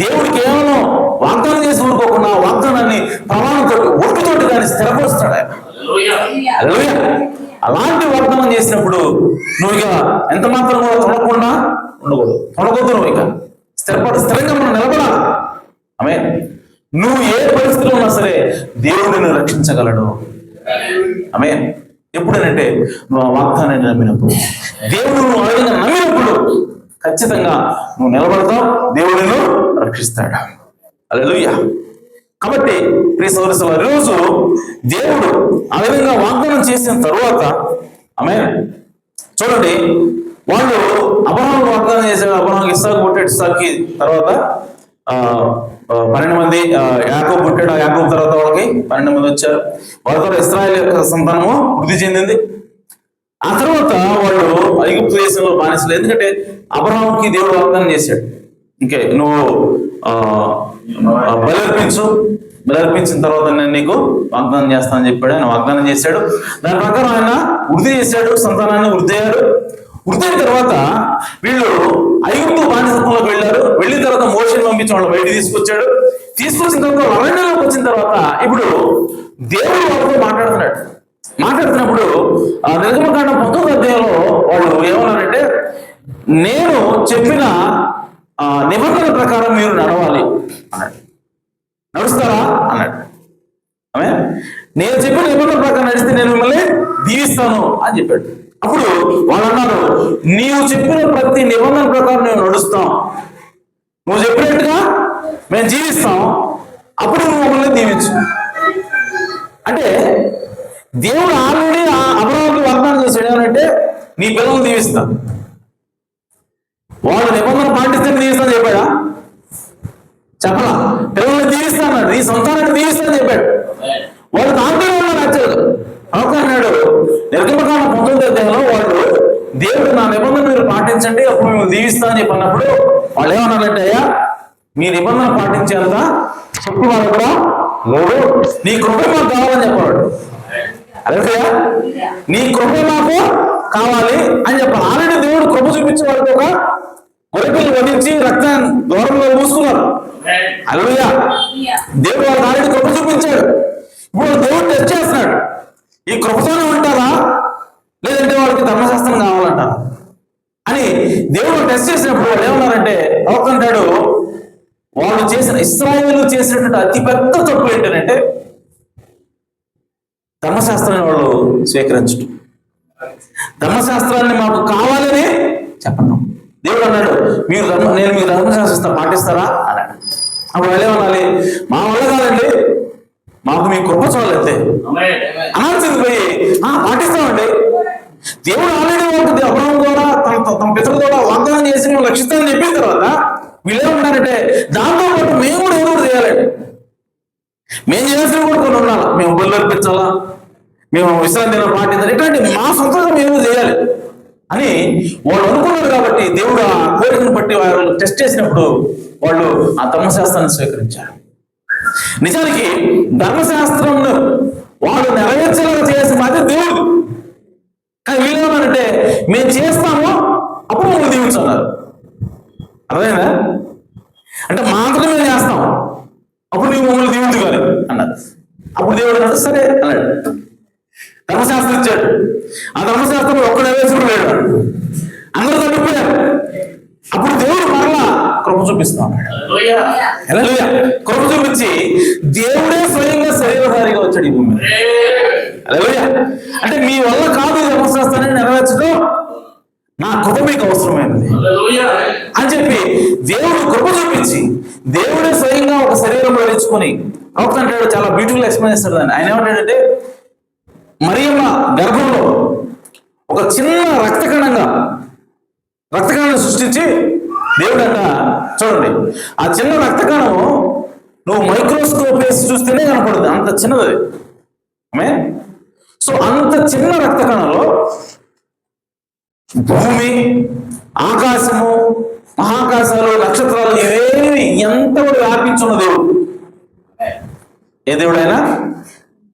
దేవుడు కేవలం వాగ్దానం చేసి ఊరుకోకుండా వాగ్దానాన్ని ప్రమాణంతో ఒట్టుతోటి దాన్ని స్థిరపరుస్తాడు ఆయన. హల్లెలూయా. అలాంటి వాగ్దానం చేసినప్పుడు నువ్వు ఇక ఎంత మాత్రం కూడా తొలగకుండా ఉండకూడదు. తొలగొద్దు. నువ్వు ఇక స్థిరంగా మనం నిలబడాలి. ఆమేన్. నువ్వు ఏ పరిస్థితిలో ఉన్నా సరే దేవుడు నిన్ను రక్షించగలడు. ఆమేన్. ఎప్పుడనంటే నువ్వు ఆ వాగ్దానాన్ని నమ్మినప్పుడు, దేవుడు నువ్వు ఆ విధంగా నమ్మినప్పుడు ఖచ్చితంగా నువ్వు నిలబడతావు, దేవుడు నిన్ను రక్షిస్తాడు. హల్లెలూయా. కాబట్టి ప్రియ సోదరులారా, రోజు దేవుడు ఆ విధంగా వాగ్దానం చేసిన తరువాత ఆమేన్ చూడండి, వాళ్ళు అబ్రహాము వాగ్దానం చేశారు, అబ్రహాంకి ఇస్సాకు పుట్టాడు, ఇస్సాకి తర్వాత 12 మంది, యాకోబు పుట్టాడు, ఆ యాకోబు తర్వాత వాళ్ళకి 12 మంది వచ్చారు. వాళ్ళ తర్వాత ఇశ్రాయేలు యొక్క సంతానము వృద్ధి చెందింది. ఆ తర్వాత వాళ్ళు ఐగుప్తు దేశంలో బానిసలు. ఎందుకంటే అబ్రహాంకి దేవుడు వాగ్దానం చేశాడు, ఇంకే నువ్వు బలర్పించిన తర్వాత నేను నీకు వాగ్దానం చేస్తానని చెప్పాడు. ఆయన వాగ్దానం చేశాడు, దాని ప్రకారం ఆయన వృద్ధి చేశాడు, సంతానాన్ని వృద్ధి అయ్యాడు. వృద్ధి అయిన తర్వాత వీళ్ళు ఐగుప్తు బానిసత్వంలోకి వెళ్ళారు. వెళ్ళిన తర్వాత మోషేని పంపించి వాళ్ళు బయటికి తీసుకొచ్చాడు. తీసుకొచ్చిన తర్వాత అరణ్యంలోకి వచ్చిన తర్వాత ఇప్పుడు దేవుడు వాళ్ళతో మాట్లాడుతున్నప్పుడు నిర్గమకాండం 19వ అధ్యాయంలో వాళ్ళు ఏమన్నారంటే, నేను చెప్పిన నిబంధనల ప్రకారం మీరు నడవాలి అన్నాడు. నడుస్తారా అన్నాడు. ఆమె నేను చెప్పిన నిబంధనల ప్రకారం నడిస్తే నేను మిమ్మల్ని దీవిస్తాను అని చెప్పాడు. అప్పుడు వాళ్ళు అన్నారు, నీవు చెప్పిన ప్రతి నిబంధన ప్రకారం మేము నడుస్తాం, నువ్వు చెప్పినట్టుగా మేము జీవిస్తాం, అప్పుడు నువ్వు మమ్మల్ని దీవించు. అంటే దేవుడు ఆల్రెడీ అబ్రహాముకి వాగ్దానం చేశాడు, ఏమంటే నీ పిల్లల్ని దీవిస్తా, వాళ్ళు నిబంధన పాటిస్తే దీవిస్తాను చెప్పాడా? చెప్పలా. పిల్లల్ని దీవిస్తా అన్నాడు, నీ సంతానాన్ని దీవిస్తాను చెప్పాడు. వాళ్ళు దాంట్లో ఉన్నారు. యాక్చువల్గా అన్నాడు నిర్గమకాండం 19వ అధ్యాయంలో వాళ్ళు దేవుడు నా నిబంధన మీరు పాటించండి అప్పుడు మేము దీవిస్తా అని చెప్పి అన్నప్పుడు వాళ్ళు ఏమన్నారంటే, అయ్యా మీ నిబంధన పాటించేంత శక్తి వాళ్ళు కూడా లేదు, నీ కృప మాకు కావాలని చెప్పాడు. అదే నీ కృప మాకు కావాలి అని చెప్పాలి. ఆల్రెడీ దేవుడు కృప చూపించే వాళ్ళకి ఒక గొర్రెపిల్లని వధించి రక్తాన్ని దూరంలో మూసుకున్నారు. హల్లెలూయా. దేవుడు వాళ్ళకి ఆల్రెడీ కృప చూపించాడు. ఇప్పుడు దేవుడు టెస్ట్ చేస్తున్నాడు, ఈ కృపతోనే ఉంటారా లేదంటే వాళ్ళకి ధర్మశాస్త్రం కావాలంటారా అని దేవుడు టెస్ట్ చేసినప్పుడు వాళ్ళు ఏమన్నారంటే, అంటాడు వాళ్ళు ఇశ్రాయేలు చేసినటువంటి అతిపెద్ద తప్పు ఏంటంటే ధర్మశాస్త్రాన్ని వాళ్ళు స్వీకరించడం. ధర్మశాస్త్రాన్ని మాకు కావాలని చెప్పండి. దేవుడు అన్నాడు, నేను మీ ధర్మశాస్త్రం పాటిస్తారా అన్నాడు. అప్పుడు వాళ్ళు ఏమనాలి, మా వల్ల కాదండి, మాకు మీ కృప చాలంతే అనాల్సింది పోయి పాటిస్తామండి. దేవుడు ఆల్రెడీ ఉంటుంది అబ్రహాం ద్వారా తమ పితరుల ద్వారా వాగ్దానం చేసి మేము రక్షిస్తామని చెప్పిన తర్వాత వీళ్ళు ఏమంటారంటే, దాంతో పాటు మేము కూడా ఏదో చేయాలండి, మేము చేయాల్సిన కూడా కొన్ని ఉండాలి, మేము బళ్ళు అర్పించాలా, మేము విశ్రాంతి పాటించాలి, ఇట్లాంటి మా సొంతంగా మేము చేయాలి అని వాళ్ళు అనుకున్నారు. కాబట్టి దేవుడు ఆ కోరికను బట్టి వాళ్ళు టెస్ట్ చేసినప్పుడు వాళ్ళు ఆ ధర్మశాస్త్రాన్ని స్వీకరించారు. నిజానికి ధర్మశాస్త్రం వాళ్ళు నెరవేర్చేలాగా చేసిన మాది దేవుడు. కానీ వీళ్ళు ఏమన్నారంటే, మేము చేస్తాము అప్పుడు మమ్మల్ని దీవించున్నారు. అర్థమైందా? అంటే మా అంతటా మేము చేస్తాం అప్పుడు నువ్వు మమ్మల్ని దీవించు కానీ అన్నారు. అప్పుడు దేవుడు అన్నాడు సరే అన్నాడు, ధర్మశాస్త్రం ఇచ్చాడు. ఆ ధర్మశాస్త్రం ఒక్క నెరవేర్చుకుని లేడు, అందరూ తగ్గిపోయారు. అప్పుడు దేవుడు మరలా కృప చూపిస్తాం. కృప చూపించి దేవుడే స్వయంగా శరీరధారిగా వచ్చాడు ఈ భూమి. అంటే మీ వల్ల కాదు ధర్మశాస్త్రాన్ని నెరవేర్చడం, నా కృప మీకు అవసరమైనది అని చెప్పి దేవుడు కృప చూపించి దేవుడే స్వయంగా ఒక శరీరంలో ధరించుకొని అంటాడు. చాలా బ్యూటిఫుల్ ఎక్స్ప్లెయిన్ చేస్తాడు దాన్ని. ఆయన ఏమంటాడంటే, మరియమ్మ గర్భంలో ఒక చిన్న రక్తకణాన్ని సృష్టించి దేవుడు అంట, చూడండి ఆ చిన్న రక్తకణం నువ్వు మైక్రోస్కోప్ వేసి చూస్తేనే కనపడుతుంది, అంత చిన్నది. సో అంత చిన్న రక్తకణంలో భూమి, ఆకాశము, మహాకాశాలు, నక్షత్రాలు ఇవేమి ఎంత కూడా వ్యాపించున్న దేవుడు. ఏ దేవుడైనా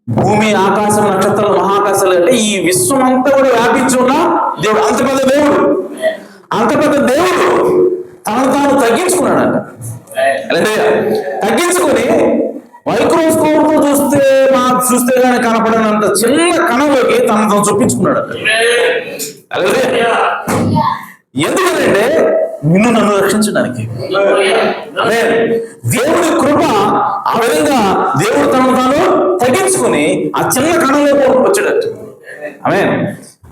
భూమి, ఆకాశం, నక్షత్రాలు, మహాకాశాలు అంటే ఈ విశ్వం అంతా కూడా వ్యాపించి ఉన్న దేవుడు. అంత పెద్ద దేవుడు తనను తాను తగ్గించుకున్నాడంట. తగ్గించుకొని మైక్రోస్కోప్ తో చూస్తే కానీ కనపడినంత చిన్న కణంలోకి తనను తాను చొప్పించుకున్నాడు. ఎందుకంటే నిన్ను నన్ను రక్షించడానికి. అదే దేవుడి కృప. ఆ విధంగా దేవుడు తనను తాను తగ్గించుకుని ఆ చిన్న కణంలోకి వచ్చాడట.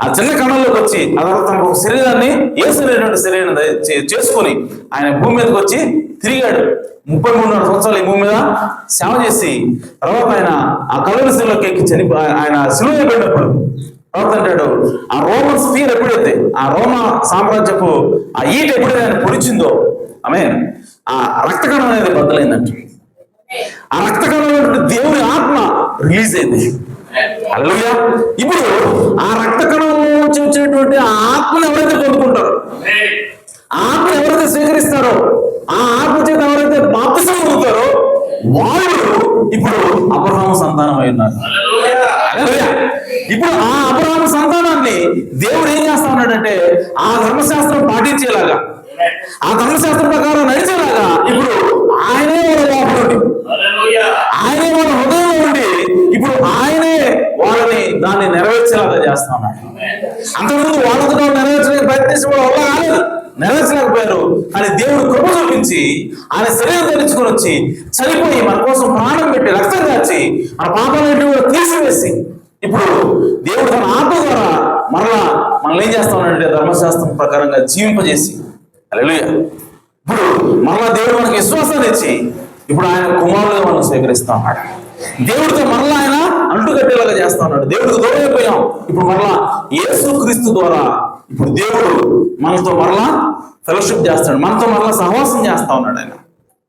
ఆ చిన్న కణంలోకి వచ్చి ఆ తర్వాత తన ఒక శరీరాన్ని శరీరాన్ని చేసుకుని ఆయన భూమి మీదకి వచ్చి తిరిగాడు. 33 సంవత్సరాలు ఈ భూమి మీద సేవ చేసి తర్వాత ఆయన ఆ కలువరి శిలువలోకి ఎక్కి ఆయన శిలువ పెట్టినప్పుడు ప్రవక్త అంటాడు, ఆ రోమన్ స్పీర్ ఎప్పుడైతే, ఆ రోమా సామ్రాజ్యపు ఆ ఈట ఎప్పుడైతే ఆయన పొడిచిందో, ఆ రక్తకణం అనేది బద్దలైందంట. ఆ రక్తకణం దేవుని ఆత్మ రిలీజ్ అయింది. హల్లెలూయా. ఇప్పుడు ఆ రక్తకణం నుంచి వచ్చినటువంటి ఆ ఆత్మను ఎవరైతే పొందుకుంటారో, ఆ ఆత్మను ఎవరైతే స్వీకరిస్తారో, ఆ ఆత్మ చేత ఎవరైతే బాప్తిసం పొందుతారో వాళ్ళు ఇప్పుడు అబ్రహాము సంతానం అయి ఉన్నారు. ఇప్పుడు ఆ అబ్రహాము సంతానాన్ని దేవుడు ఏం చేస్తా ఉన్నాడంటే, ఆ ధర్మశాస్త్రం పాటించేలాగా, ఆ ధర్మశాస్త్రం ప్రకారం నడిచేలాగా ఇప్పుడు ఆయనే వాళ్ళ లోపల ఉండి, ఆయనే వాళ్ళ హృదయంలో ఉండి ఇప్పుడు ఆయనే వాళ్ళని దాన్ని నెరవేర్చేలాగా చేస్తా ఉన్నాడు. అంతకుముందు వాళ్ళతో నెరవేర్చడానికి ప్రయత్నించిన వాళ్ళ వల్ల కాలేదు, నెరవేర్చలేకపోయారు. కానీ దేవుడు కృప చూపించి ఆయన శరీరం ధరించుకొని వచ్చి చనిపోయి మన కోసం ప్రాణం పెట్టి రక్తం కాచి మన పాపాలన్నింటినీ కూడా తీసివేసి ఇప్పుడు దేవుడు తన ఆత్మ ద్వారా మరలా మనల్ని ఏం చేస్తా ఉన్నాడంటే ధర్మశాస్త్రం ప్రకారంగా జీవింపజేసి, హల్లెలూయా, ఇప్పుడు మరలా దేవుడు మనకి విశ్వాసాన్ని ఇచ్చి ఇప్పుడు ఆయన కుమారులుగా మనం స్వీకరిస్తా ఉన్నాడు. దేవుడితో మరలా ఆయన అంటుకట్టేలాగా చేస్తా ఉన్నాడు. దేవుడికి దూరం అయిపోయాం, ఇప్పుడు మరలా యేసుక్రీస్తు ద్వారా ఇప్పుడు దేవుడు మనతో మరలా ఫెలోషిప్ చేస్తాడు, మనతో మరలా సహవాసం చేస్తా ఉన్నాడు ఆయన.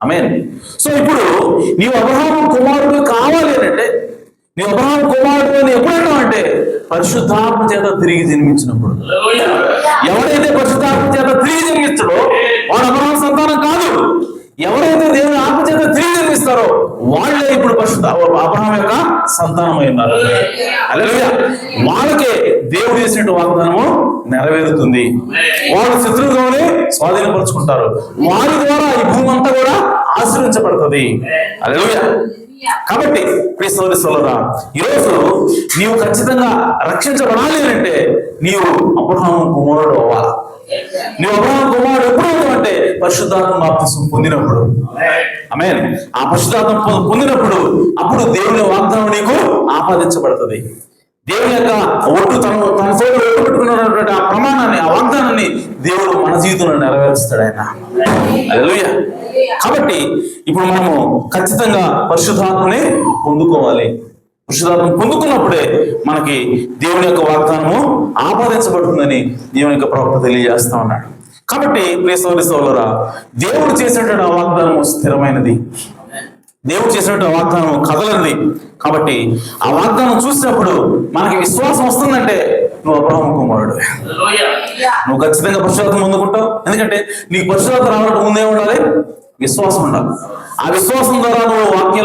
ఆమేన్. సో ఇప్పుడు నీవు అబ్రహాము కుమారుడు కావాలి అని అంటే, నీవు అబ్రహాము కుమారుడు అని ఎప్పుడైనా అంటే పరిశుద్ధాత్మ చేత తిరిగి జన్మించినప్పుడు. ఎవరైతే పరిశుద్ధాత్మ చేత తిరిగి జన్మిస్తాడో వాడు అబ్రహాము సంతానం కాదు. ఎవరైతే దేవుని ఆత్మ చేత తిరిగి జన్మిస్తారో వాళ్ళే ఇప్పుడు పరిశుద్ధ అబ్రహాము యొక్క సంతానమై ఉన్నారు. హల్లెలూయా. వాళ్ళకే దేవుడు చేసినట్టు వాగ్దానము నెరవేరుతుంది. వాళ్ళు శత్రువుగానే స్వాధీనపరుచుకుంటారు. వారి ద్వారా ఈ భూమి అంతా కూడా ఆశీర్వించబడుతుంది. హల్లెలూయా. కాబట్టి ప్రియ సోదరి సోదరుడా, ఈరోజు నీవు ఖచ్చితంగా రక్షించబడాలి అంటే నీవు అబ్రహాము కుమారుడు అవ్వాలి. నువ్వు అబ్రహాము కుమారుడు ఎప్పుడు అవుతావంటే పరిశుద్ధాత్మ బాప్తిసం పొందినప్పుడు. ఆమేన్. ఆ పరిశుద్ధాత్మ పొందినప్పుడు అప్పుడు దేవుని వాగ్దానం నీకు ఆపాదించబడుతుంది. దేవుని యొక్క ఒట్టు తన సోదరుడు ఒట్టు పెట్టుకున్నటువంటి ఆ ప్రమాణాన్ని, ఆ వాగ్దానాన్ని దేవుడు మన జీవితంలో నెరవేరుస్తాడు ఆయన. హల్లెలూయా. కాబట్టి ఇప్పుడు మనము ఖచ్చితంగా పరిశుద్ధాత్మని పొందుకోవాలి. పరిశుద్ధాత్మ పొందుకున్నప్పుడే మనకి దేవుని యొక్క వాగ్దానము ఆపాదించబడుతుందని దేవుని యొక్క ప్రవక్త తెలియజేస్తా ఉన్నాడు. కాబట్టి ప్రియ సోదరి సోదరులారా, దేవుడు చేసినటువంటి ఆ వాగ్దానము స్థిరమైనది, దేవుడు చేసినటువంటి ఆ వాగ్దానం కదలనిది. కాబట్టి ఆ వాగ్దానం చూసినప్పుడు మనకి విశ్వాసం వస్తుందంటే నువ్వు అబ్రహాము కుమారుడు, నువ్వు ఖచ్చితంగా పరిశుద్ధాత్మ పొందుకుంటావు. ఎందుకంటే నీకు పరిశుద్ధాత్మ రావడానికి ముందే ఉండాలి, విశ్వాసం ఉండాలి. ఆ విశ్వాసం ద్వారా నువ్వు వాక్య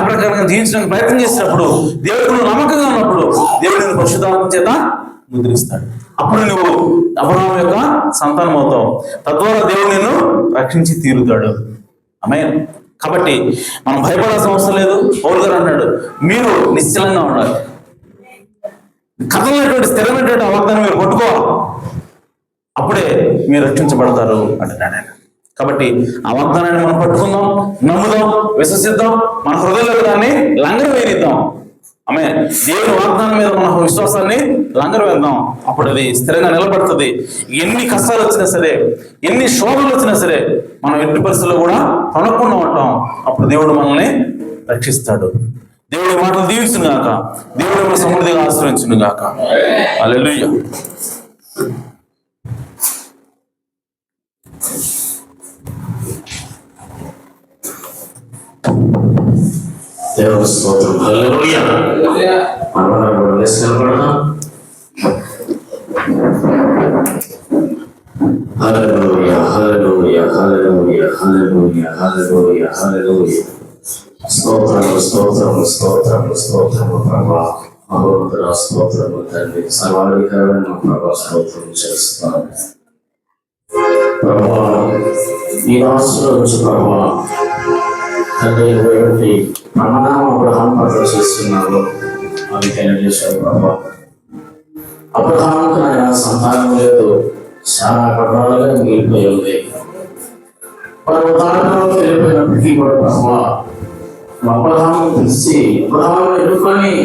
ప్రకారంగా జీవించడానికి ప్రయత్నం చేసినప్పుడు, దేవుడికి నువ్వు నమ్మకంగా ఉన్నప్పుడు దేవుడు నిన్ను పరిశుద్ధాత్మ చేత ముద్రిస్తాడు. అప్పుడు నువ్వు అబ్రహాము యొక్క సంతానం అవుతావు. తద్వారా దేవుడు నిన్ను రక్షించి తీరుతాడు. ఆమేన్. కాబట్టి మనం భయపడాల్సిన అవసరం లేదు. పౌలు గారు అన్నాడు, మీరు నిశ్చలంగా ఉండాలి, కథలైనటువంటి స్థిరమైనటువంటి ఆ వాగ్దానం మీరు పట్టుకోవాలి, అప్పుడే మీరు రక్షించబడతారు అంటున్నాడు ఆయన. కాబట్టి ఆ వాగ్దానాన్ని మనం పట్టుకుందాం, నమ్ముదాం, విశ్వసిద్దాం, మన హృదయంలో దాన్ని లంగరు వేయిద్దాం. ఆమేన్. దేవుని వాగ్దానం మీద మన విశ్వాసాన్ని లంగరు వేద్దాం. అప్పుడు అది స్థిరంగా నిలబడుతుంది. ఎన్ని కష్టాలు వచ్చినా సరే, ఎన్ని శోధనలు వచ్చినా సరే మనం ఎట్టి పరిస్థితుల్లో కూడా తొనకుండా ఉంటాం. అప్పుడు దేవుడు మనల్ని రక్షిస్తాడు. దేవుడి మాటలు దీవించును గాక, దేవుడు మన సమృద్ధిగా ఆశ్రయించును గాక. హల్లెలూయా. దేవుని స్తోత్రం. హల్లెలూయా. మనమందరం నిలబడదాం. హల్లెలూయా, హల్లెలూయా, హల్లెలూయా, హల్లెలూయా, హల్లెలూయా, హల్లెలూయా. స్తోత్రము, స్తోత్రము, స్తోత్రము, స్తోత్రము ప్రభువా. మహోన్నతుడా స్తోత్రము తండ్రి. సర్వాధికారమైన ప్రభువా స్తోత్రం చేస్తాను ప్రభువా. ఈ రాష్ట్రంలో నుంచి ప్రభువా తండ్రి ఇటువంటి ప్రమాణం అబ్రహాము పట్ల చేస్తున్నావు, అవి తెలియజేశావు ప్రభావ. అబ్రహాముకు ఆయన సంతానం లేదు, చాలా పర్వాలుగా మిగిలిపోయి ఉంది. పర్వతాలలో వెళ్ళిపోయినప్పటికీ కూడా ప్రభావ అబ్రహాము పిలిచి అబ్రహాము ఎదుర్కొని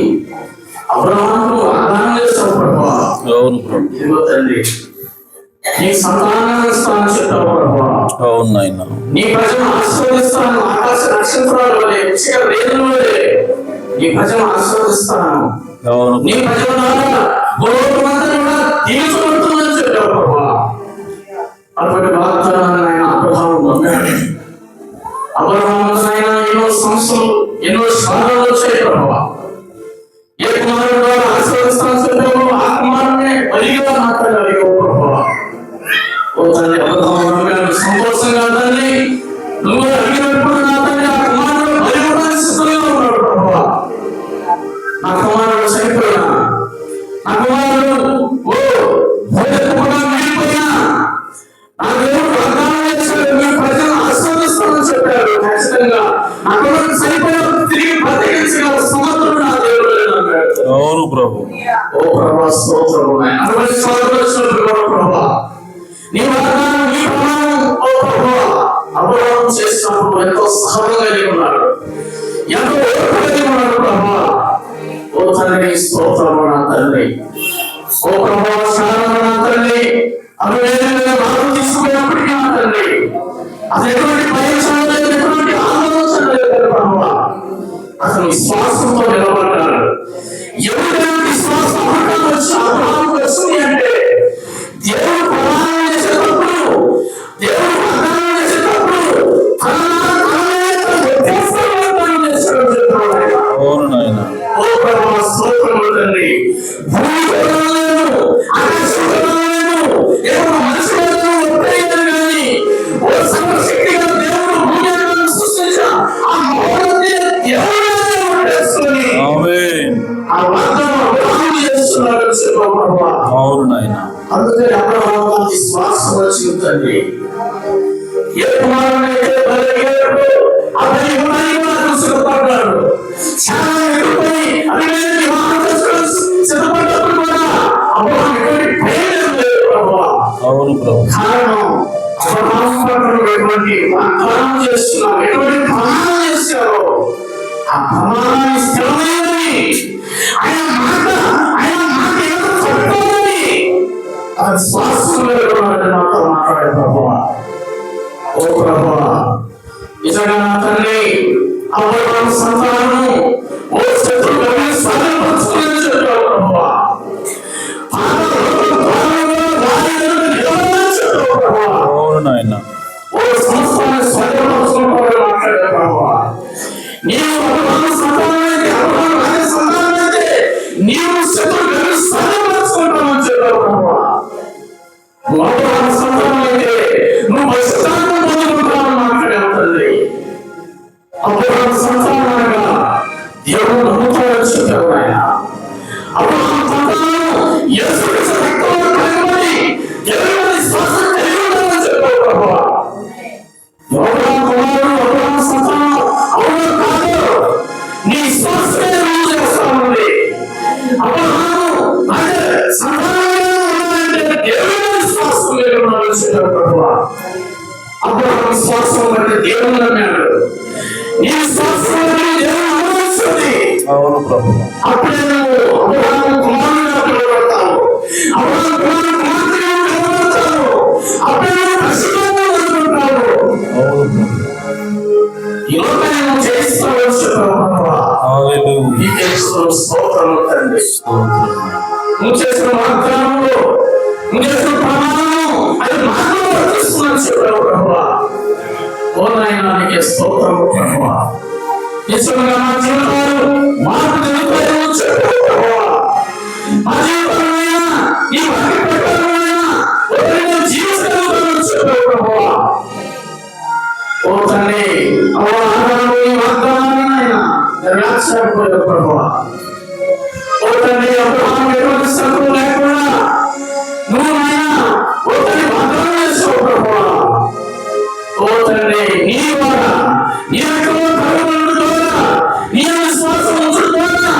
అబ్రహాము వాగ్దానం చేస్తావు ప్రభావ. ఇదిగో తండ్రి నీ సంతానాన్ని స్థానం చెప్పావు ప్రభావ. నీ ప్రజలను ఆశీర్వదిస్తాను, ఆకాశ నక్షత్రాల వలె, రేణుల వలె నీ ప్రజలను ఆశీర్వదిస్తాను. అవును నీ ప్రజల ద్వారా భూలోకమంతా కూడా తీర్చబడుతుందని చెప్పావు ప్రభువా. అటువంటి వాగ్దానాన్ని ఆయన అబ్రహాము పొందాడు. అబ్రహామునైనా ఎన్నో సంస్థలు ఎన్నో శ్రమలు వచ్చాయి ప్రభువా. ఏ కుమారుడు ద్వారా ఆశీర్వదిస్తాను చెప్పావు, ఆ కుమారుడినే బలిగా మాత్రమే అడిగావు ప్రభువా. ఓ తండ్రి, అబ్రహాము సంతోషంగా తండ్రి నువ్వు అడిగినప్పుడు నా తండ్రి ఆ కుమారుడు బలివ్వడానికి సిద్ధంగా ఉన్నాడు ప్రభువా. నా కుమారుడు చనిపోయినా, నా కుమారుడు వెళ్ళిపోయినా, నా దేవుడు వాగ్దానం చేశాడు, మీ ప్రజలను ఆశీర్వదిస్తానని చెప్పాడు. ఖచ్చితంగా నా కుమారుడు చనిపోయినప్పుడు తిరిగి బ్రతికించగల సమర్థుడు నా దేవుడు అన్నాడు. అవును ప్రభు. ఓ ప్రభువా, స్తోత్రము నాయనా. అటువంటి సోదరుడు ప్రభువా, నీ వాగ్దానం, నీ ప్రమాణం ఓ ప్రభువా అబ్రహాము చేసినప్పుడు ఎంతో సహనం కలిగి ఉన్నాడు, ఎంతో ఓర్పు కలిగి ఉన్నాడు ప్రభువా. ఓ తండ్రి, స్తోత్రము నా తండ్రి. ఓ ప్రభువా, శరణము నా తండ్రి. అవి వేరే మార్పు తీసుకున్నప్పటికీ నా తండ్రి, అది ఎటువంటి భయం లేదు, ఎటువంటి ఆలోచన లేదు ప్రభువా. అతను విశ్వాసంతో నిలబడ్డాడు. ఎవరైనా విశ్వాసం అబ్రహాముకు వచ్చింది అంటే దేవుడు ప్రమాణం చేసేటప్పుడు, దేవుడు వాగ్దానం చేసేటప్పుడు అవును నాయన. ఓ ప్రభువా, స్తోత్రము తండ్రి. భూమి కొనలేదు, ఆకాశం కొనలేదు, దేవుడు మనిషి ఒప్పేయలేదు కానీ ఓ సర్వశక్తిగా దేవుడు భూమి అంతా సృష్టించిన ఆ మహోన్నత దేవుడు చేసుకొని ఆమేన్. ఆ వాగ్దానం అబ్రహాము చేస్తున్నాడు ప్రభువా. అవును నాయన. అందుకని అబ్రహాము విశ్వాసం వచ్చింది తండ్రి. ఏ కుమారుడైతే బలైపోయాడో ఆ బలివ్వడానికి మాత్రం సిద్ధపడ్డాడు. చాలా ఎదుర్కొని అభిమేలు వివాహం చేసుకోవడం సిద్ధపడ్డప్పుడు కూడా అబ్రహాము ఎటువంటి భయం లేదు ప్రభువా. అవును ప్రభు. కారణం అబ్రహాము పట్ల ఎటువంటి వాగ్దానం చేస్తున్నావు, ఎటువంటి ప్రమాణం చేశారో ఆ ప్రమాణాన్ని స్థిరమైనది, ఆయన మాట ఏదో చెప్తానని ఆ శ్వాసంలో నాతో మాట్లాడే ప్రభువా. ఓ ప్రభువా, నిజంగా నా తండ్రి అబ్రహాము సంతానము ఓ శత్రువులను స్వాధీనపరచుకుని చెప్పావు ప్రభువా. అవును నాయన. ఓ సంస్థను స్వాధీనపరచుకుని మాట్లాడే ప్రభువా. నీవు అబ్రహాము సంతానమైతే, అబ్రహాము ఆయన సంతానమైతే నీవు శత్రువులను స్వాధీనపరచుకుంటామని చెప్పావు ప్రభువా. అబ్రహాము సంతానమైతే నువ్వు పరిశుద్ధాత్మ పొందుకుంటావని మాట్లాడావు తండ్రి. అబ్రహాము సంతానంగా దేవుడు నమ్ముతాడని చెప్పావు ఆయన. అబ్రహాము సంతానం యేసుక్రీస్తు రక్తంలో కడగబడి దేవుని విశ్వాసం కలిగి ఉండాలని చెప్పావు ప్రభువా. అబ్రహాము కుమారుడు, అబ్రహాము సంతానం అవును కాదు, నీ విశ్వాసమే రుజువు చేస్తానండి. అబ్రహాము అదే సంతానంగా ఉండాలంటే దేవుని విశ్వాసం కలిగి ఉండాలని చెప్పావు ప్రభువా. అబ్రహాము విశ్వాసం బట్టి దేవుని నమ్మాడు, నీ విశ్వాసం బట్టి దేవుని అనుమతించింది. అవును ప్రభు. అప్పుడే నువ్వు అబ్రహాము కుమారుడుగా పిలువబడతావు, అబ్రహాము కుమారుడు కుమార్తెగా పిలువబడతావు, అప్పుడే నువ్వు పరిశుద్ధంగా ఉంటున్నావు. అవును ప్రభు. ఈ లోకాన్ని నువ్వు జయిస్తావని చెప్పావు ప్రభువా. హల్లెలూయా. నీకే స్తోత్రము తండ్రి. నువ్వు చేసిన వాగ్దానంలో, నువ్వు చేసిన ప్రమాణము అది మాకు వర్తిస్తుందని చెప్పావు ప్రభువా. ఓ నాయనా, నీకే స్తోత్రము ప్రభువా. నిజంగా మా జీవితాలు మార్పు జరుగుతాయని చెప్పావు ప్రభువా. మా జీవితంలో నీ వాక్య ప్రకారమైన ఒకరిని జీవించగలుగుతామని చెప్పావు ప్రభువా. ఓ తండ్రి, ఆనాడు ఈ వాగ్దానాన్ని నాయనా నెరవేర్చలేకపోయావు ప్రభువా. ఓ తండ్రి, అబ్రహాము ఎటువంటి శ్రమలు లేకుండా నువ్వు నాయనా ఓ తండ్రి వాగ్దానం చేసావు ప్రభువా. ఓ తండ్రి, నీ ద్వారా, నీ రకంలో కలుగుబడుట ద్వారా, నీ విశ్వాసం ఉంచడం ద్వారా,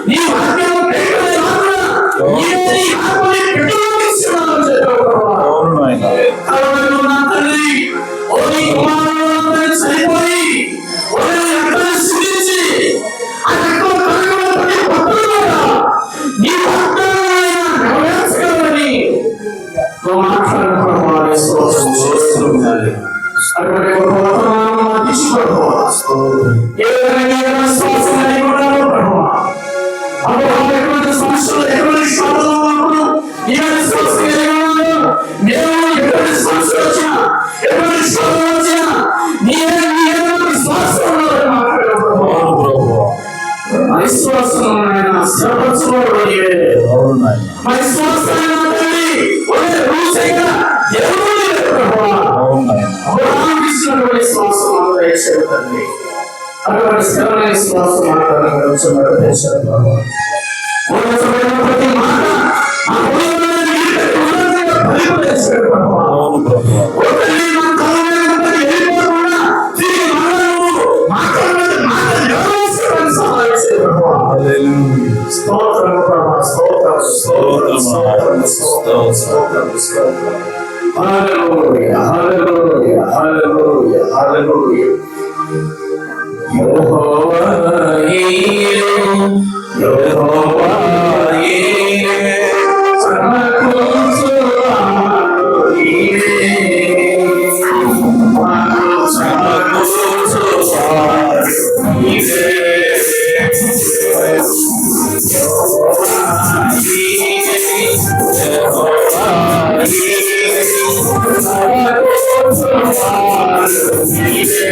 నీ వాక్యం ప్రేరణ ద్వారా నీవే నీ ఆత్మని పెట్టుబడి ఇస్తున్నావని చెప్పావు ప్రభువా. అవును నాయన. కలవరంలో నా తండ్రి, ఓ నీ కుమారుడు చనిపోయి ఓ నీ రక్తాన్ని సిందించి ఆ రక్తం కలుగుబడిన ప్రతి భక్తుల ద్వారా నీ వాగ్దానాన్ని నెరవేర్చగలవని నువ్వు మాట్లాడిన ప్రభువా. స్తోత్రం చేస్తున్నాను. అటువంటి గొప్ప వర్తమానం మాకు ఇచ్చి ప్రభువా. తండ్రి. అటువంటి స్థిరమైన విశ్వాసం మాత్రమే ప్రతి మాట ఆ హృదయంలో నీరు ఫలింపజేశాడు ప్రభువా. ఓ తల్లి, మా కాలంలో వెళ్ళిపోకుండా తిరిగి మాట్లాడాలని సహాయించాడు ప్రభువా. స్తోత్రం ప్రభువా, స్తోత్రం స్తోత్రం స్తోత్రం స్తోత్రం స్తోత్రం స్తోత్రం. హల్లెలూయా హల్లెలూయా హల్లెలూయా హల్లెలూయా. యెహోవా ఈరే, యెహోవా ఈరే, సమకూర్చువాడు ఈరే, సమకూర్చువాడు ఈరే. యెహోవా ఈరే, యెహోవా ఈరే, సమకూర్చువాడు ఈరే.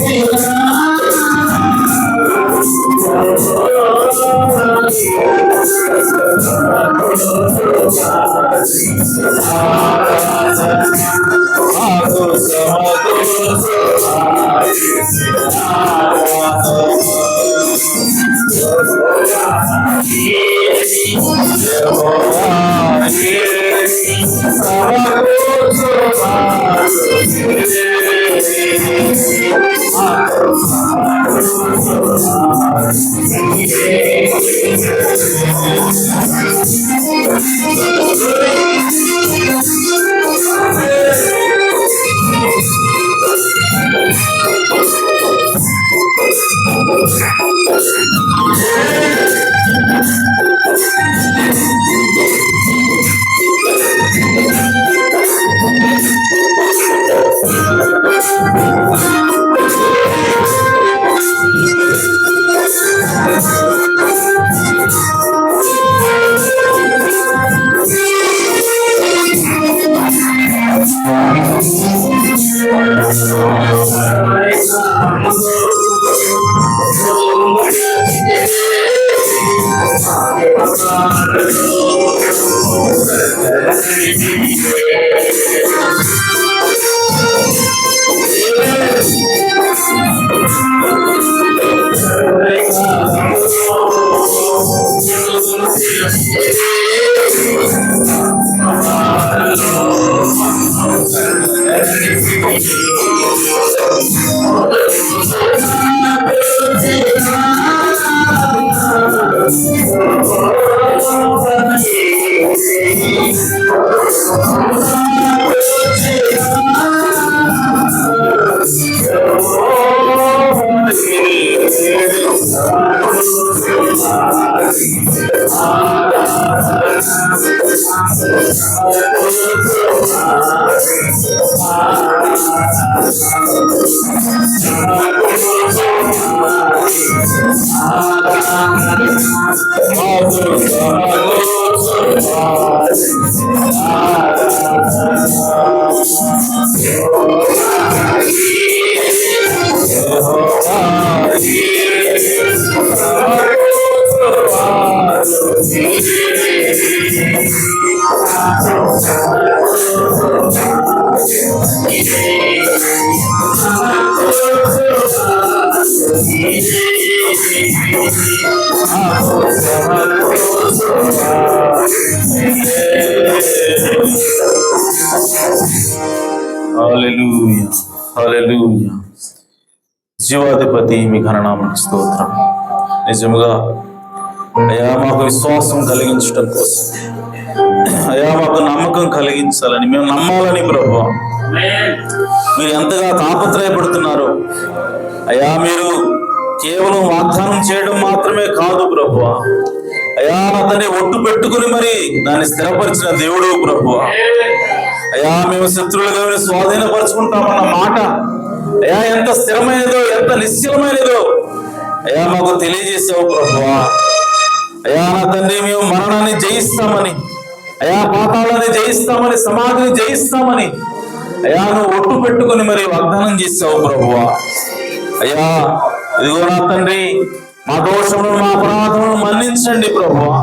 Thank you. హల్లెలూయా, హల్లెలూయా. జీవాధిపతి మీ ఘననామనికి స్తోత్రం. నిజముగా అయ్యా మాకు విశ్వాసం కలిగించడం కోసం, అయ్యా మాకు నమ్మకం కలిగించాలని, మేము నమ్మాలని ప్రభువా మీరు ఎంతగా తాపత్రయపడుతున్నారు. అయ్యా మీరు కేవలం వాగ్దానం చేయడం మాత్రమే కాదు ప్రభువా, అయ్యా నా తండ్రి ఒట్టు పెట్టుకుని మరి దాన్ని స్థిరపరిచిన దేవుడు ప్రభువా. అయ్యా మేము శత్రువులుగా స్వాధీనపరుచుకుంటామన్న మాట అయ్యా ఎంత స్థిరమైనదో, ఎంత నిశ్చలమైనదో అయ్యా మాకు తెలియజేసావు ప్రభువా. అయ్యా నా తండ్రి మేము మరణాన్ని జయిస్తామని, అయ్యా పాతాళాన్ని జయిస్తామని, సమాధిని జయిస్తామని అయ్యా నువ్వు ఒట్టు పెట్టుకుని మరి వాగ్దానం చేసావు ప్రభువా. అయ్యా ఇదిగో నా తండ్రి మా దోషములను, మా అపరాధములను మన్నించండి ప్రభువా.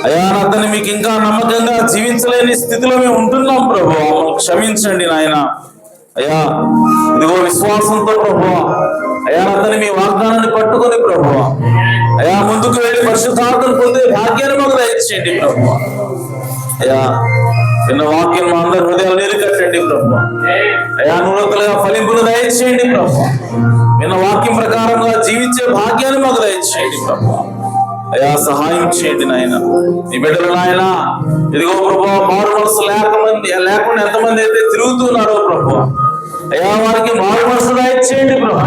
అయ్యా నా తండ్రి మీకు ఇంకా నమ్మకంగా జీవించలేని స్థితిలో మేము ఉంటున్నాం ప్రభువా, క్షమించండి నాయన. అయ్యా ఇదిగో విశ్వాసంతో ప్రభువా అయ్యా నా తండ్రి మీ వాగ్దానాన్ని పట్టుకొని ప్రభువా అయ్యా ముందుకు వెళ్ళి పరిశుద్ధాత్మను పొందే భాగ్యాన్ని మాకు దయచేయండి ప్రభువా. అయ్యా విన్న వాక్యం మా అందరి హృదయాలు నీరు కట్టండి ప్రభువా. అయ్యా నూనెలుగా ఫలింపును దయచేయండి ప్రభువా. విన్న వాక్యం ప్రకారంగా జీవించే భాగ్యాన్ని మాకు దయచేయండి ప్రభువా. అయ్యా సహాయం చేయండి నాయన. నీ బిడ్డలు నాయన ఇదిగో ప్రభువా మారు మనసు లేకుండా ఎంతమంది అయితే తిరుగుతున్నారో ప్రభువా అయ్యా వారికి మారు మనసు దయచేయండి ప్రభువా.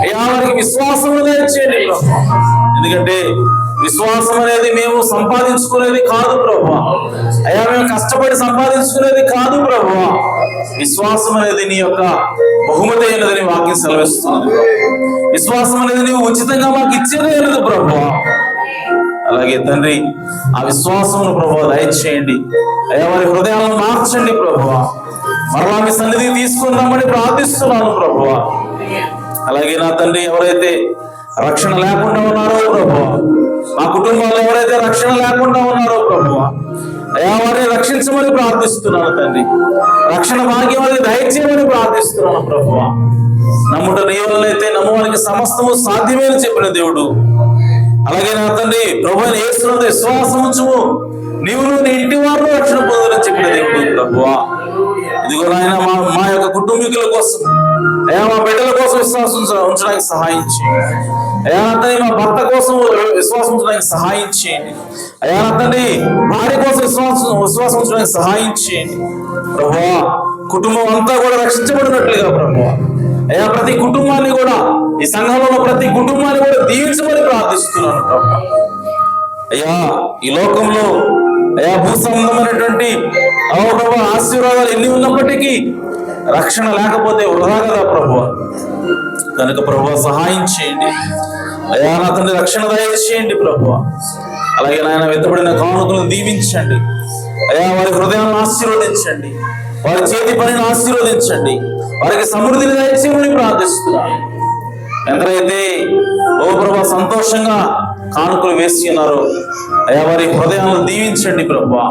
అయ్యా వారికి విశ్వాసం దయచేయండి ప్రభువా. ఎందుకంటే విశ్వాసం అనేది మేము సంపాదించుకునేది కాదు ప్రభువా, అయ్యా మేము కష్టపడి సంపాదించుకునేది కాదు ప్రభువా. విశ్వాసం అనేది నీ యొక్క బహుమతి అయినదని వాక్యం సెలవిస్తుంది. విశ్వాసం అనేది నీవు ఉచితంగా మాకు ఇచ్చేది అయినది ప్రభువా. అలాగే తండ్రి ఆ విశ్వాసమును ప్రభువా దయచేయండి. అయ్యా వారి హృదయాలను మార్చండి ప్రభువా. మరలా మీ సన్నిధి తీసుకుందామని ప్రార్థిస్తున్నాను ప్రభువా. అలాగే నా తండ్రి ఎవరైతే రక్షణ లేకుండా ఉన్నారో ప్రభువా, మా కుటుంబాల్లో ఎవరైతే రక్షణ లేకుండా ఉన్నారో ప్రభువా అయ్యా వారిని రక్షించమని ప్రార్థిస్తున్నాను తండ్రి. రక్షణ భాగ్యం వారికి దయచేయమని ప్రార్థిస్తున్నాను ప్రభువా. నమ్ముట నీ వలనైతే నమ్మువానికి సమస్తము సాధ్యమని చెప్పిన దేవుడు అలాగే నా తండ్రి ప్రభు అయిన యేసునందు విశ్వాసం ఉంచుము, నీవు నీ ఇంటి వారు రక్షణ పొందాలని చెప్పిన దేవుడు ప్రభువా. ఇదిగో నాయన మా యొక్క కుటుంబీకుల కోసం అయ్యా, మా బిడ్డల కోసం విశ్వాసం ఉంచడానికి సహాయం చేయండి అయ్యా. తండ్రి మా భర్త కోసం విశ్వాసం ఉంచడానికి సహాయం చేయండి అయ్యా. తండ్రి భార్య కోసం విశ్వాసం ఉంచడానికి సహాయం చేయండి ప్రభువా. కుటుంబం అంతా కూడా రక్షించబడినట్లుగా ప్రభువా అయ్యా, ప్రతి కుటుంబాన్ని కూడా, ఈ సంఘంలో ఉన్న ప్రతి కుటుంబాన్ని కూడా దీవించమని ప్రార్థిస్తున్నాను ప్రభువా. అయ్యా, ఈ లోకంలో అయ్యా భూ సంబంధమైనటువంటి ప్రభు ఆశీర్వాదాలు ఎన్ని ఉన్నప్పటికీ రక్షణ లేకపోతే వృధా కదా ప్రభువా. కనుక ప్రభువా సహాయం చేయండి అయ్యా. నా తండ్రి రక్షణ దయచేయండి ప్రభువా. అలాగే నాయన వెతబడిన కానుకలను దీవించండి అయ్యా. వారి హృదయాలను ఆశీర్వదించండి, వారి చేతి పనిని ఆశీర్వదించండి, వారికి సమృద్ధిని దయచేయమని ప్రార్థిస్తున్నాను. ఎందరైతే ఓ ప్రభువా సంతోషంగా కానుకలు వేసి ఉన్నారో అయ్యా, వారి హృదయాలను దీవించండి ప్రభువా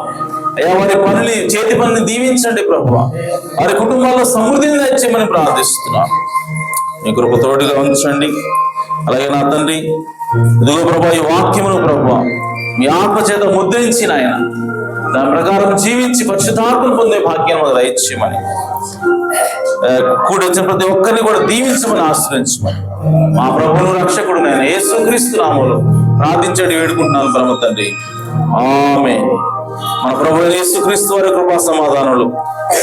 అయ్యా. వారి పనిని, చేతి పనిని దీవించండి ప్రభువా. వారి కుటుంబాల్లో సమృద్ధిని దయచేయమని ప్రార్థిస్తున్నాను. మీ కృప తోడుగా ఉంచండి. అలాగే నా తండ్రి ఇదిగో ప్రభువా, ఈ వాక్యమును ప్రభువా మీ ఆత్మ చేత ముద్రించి నాయన దాని ప్రకారం జీవించి పరిశుద్ధాత్మను పొందే భాగ్యం దయచేయమని, కూడి వచ్చిన ప్రతి ఒక్కరిని కూడా దీవించమని ఆశ్రయించమని మా ప్రభువును రక్షకుడు నేను యేసుక్రీస్తు నామములో ప్రార్థించండి వేడుకుంటున్నాను పరమ తండ్రి. ఆమేన్. మన ప్రభువు యేసుక్రీస్తు వారి కృపా సమాధానాలు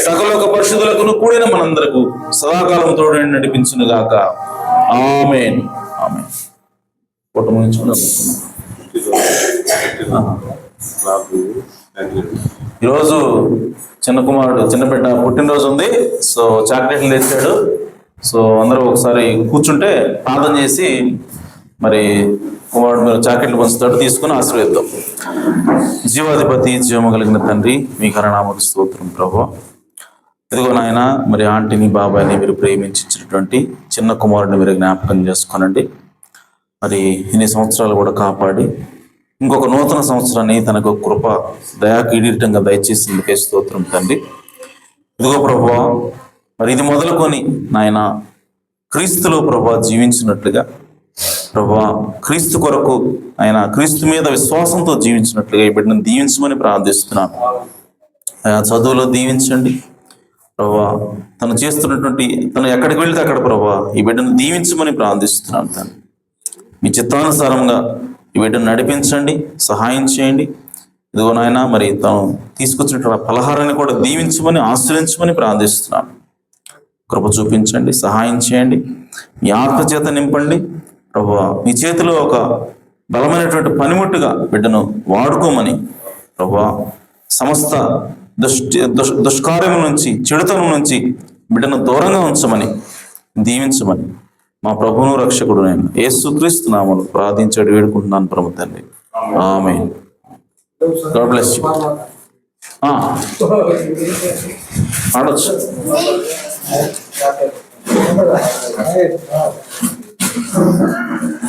సకల పరిశుద్ధులకు కూడిన మనందరకు సదాకాలం తోడు నడిపించును గాక. ఆమేన్. ఆమేన్. ఈరోజు చిన్న కుమారుడు చిన్న బిడ్డ పుట్టినరోజు ఉంది. సో చాక్లెట్లు తెచ్చాడు. సో అందరూ ఒకసారి కూర్చుంటే ప్రార్థన చేసి మరి కుమారుడు మీరు చాక్లెట్లు పంచుతాడు, తీసుకుని ఆశీర్వదిద్దాం. జీవాధిపతి జీవము కలిగిన తండ్రి, మీ కరుణామకు స్తోత్రం ప్రభువా. ఇదిగో నాయన, మరి ఆంటీని బాబాయిని మీరు ప్రేమించినటువంటి చిన్న కుమారుడిని మీరు జ్ఞాపకం చేసుకోనండి. మరి ఇన్ని సంవత్సరాలు కూడా కాపాడి ఇంకొక నూతన సంవత్సరాన్ని తనకు కృప దయాకీడీటంగా దయచేసిందుకే స్తోత్రం తండ్రి. ఇదిగో ప్రభువా, మరి ఇది మొదలుకొని నాయన క్రీస్తులో ప్రభువా జీవించినట్లుగా ప్రభువా, క్రీస్తు కొరకు ఆయన క్రీస్తు మీద విశ్వాసంతో జీవించినట్లుగా ఈ బిడ్డను దీవించమని ప్రార్థిస్తున్నాను. చదువులో దీవించండి ప్రభువా. తను చేస్తున్నటువంటి, తను ఎక్కడికి వెళ్తే అక్కడ ప్రభువా ఈ బిడ్డను దీవించమని ప్రార్థిస్తున్నాను తండ్రి. మీ చిత్తానుసారంగా ఈ బిడ్డను నడిపించండి, సహాయం చేయండి. ఇదిగో నాయన, మరి తను తీసుకొచ్చినటువంటి పలహారాన్ని కూడా దీవించమని ఆశ్రయించమని ప్రార్థిస్తున్నాను. కృప చూపించండి, సహాయం చేయండి, మీ ఆత్మ చేత నింపండి ప్రభువా. మీ చేతిలో ఒక బలమైనటువంటి పనిముట్టుగా బిడ్డను వాడుకోమని ప్రభువా, సమస్త దుష్కార్యం నుంచి, చెడుతనం నుంచి బిడ్డను దూరంగా ఉంచమని, దీవించమని మా ప్రభువును రక్షకుడు నేను యేసుక్రీస్తు నామములో ప్రార్థించాడు వేడుకుంటున్నాను పరమ తండ్రి. ఆమేన్. God bless you. ఆడొచ్చు.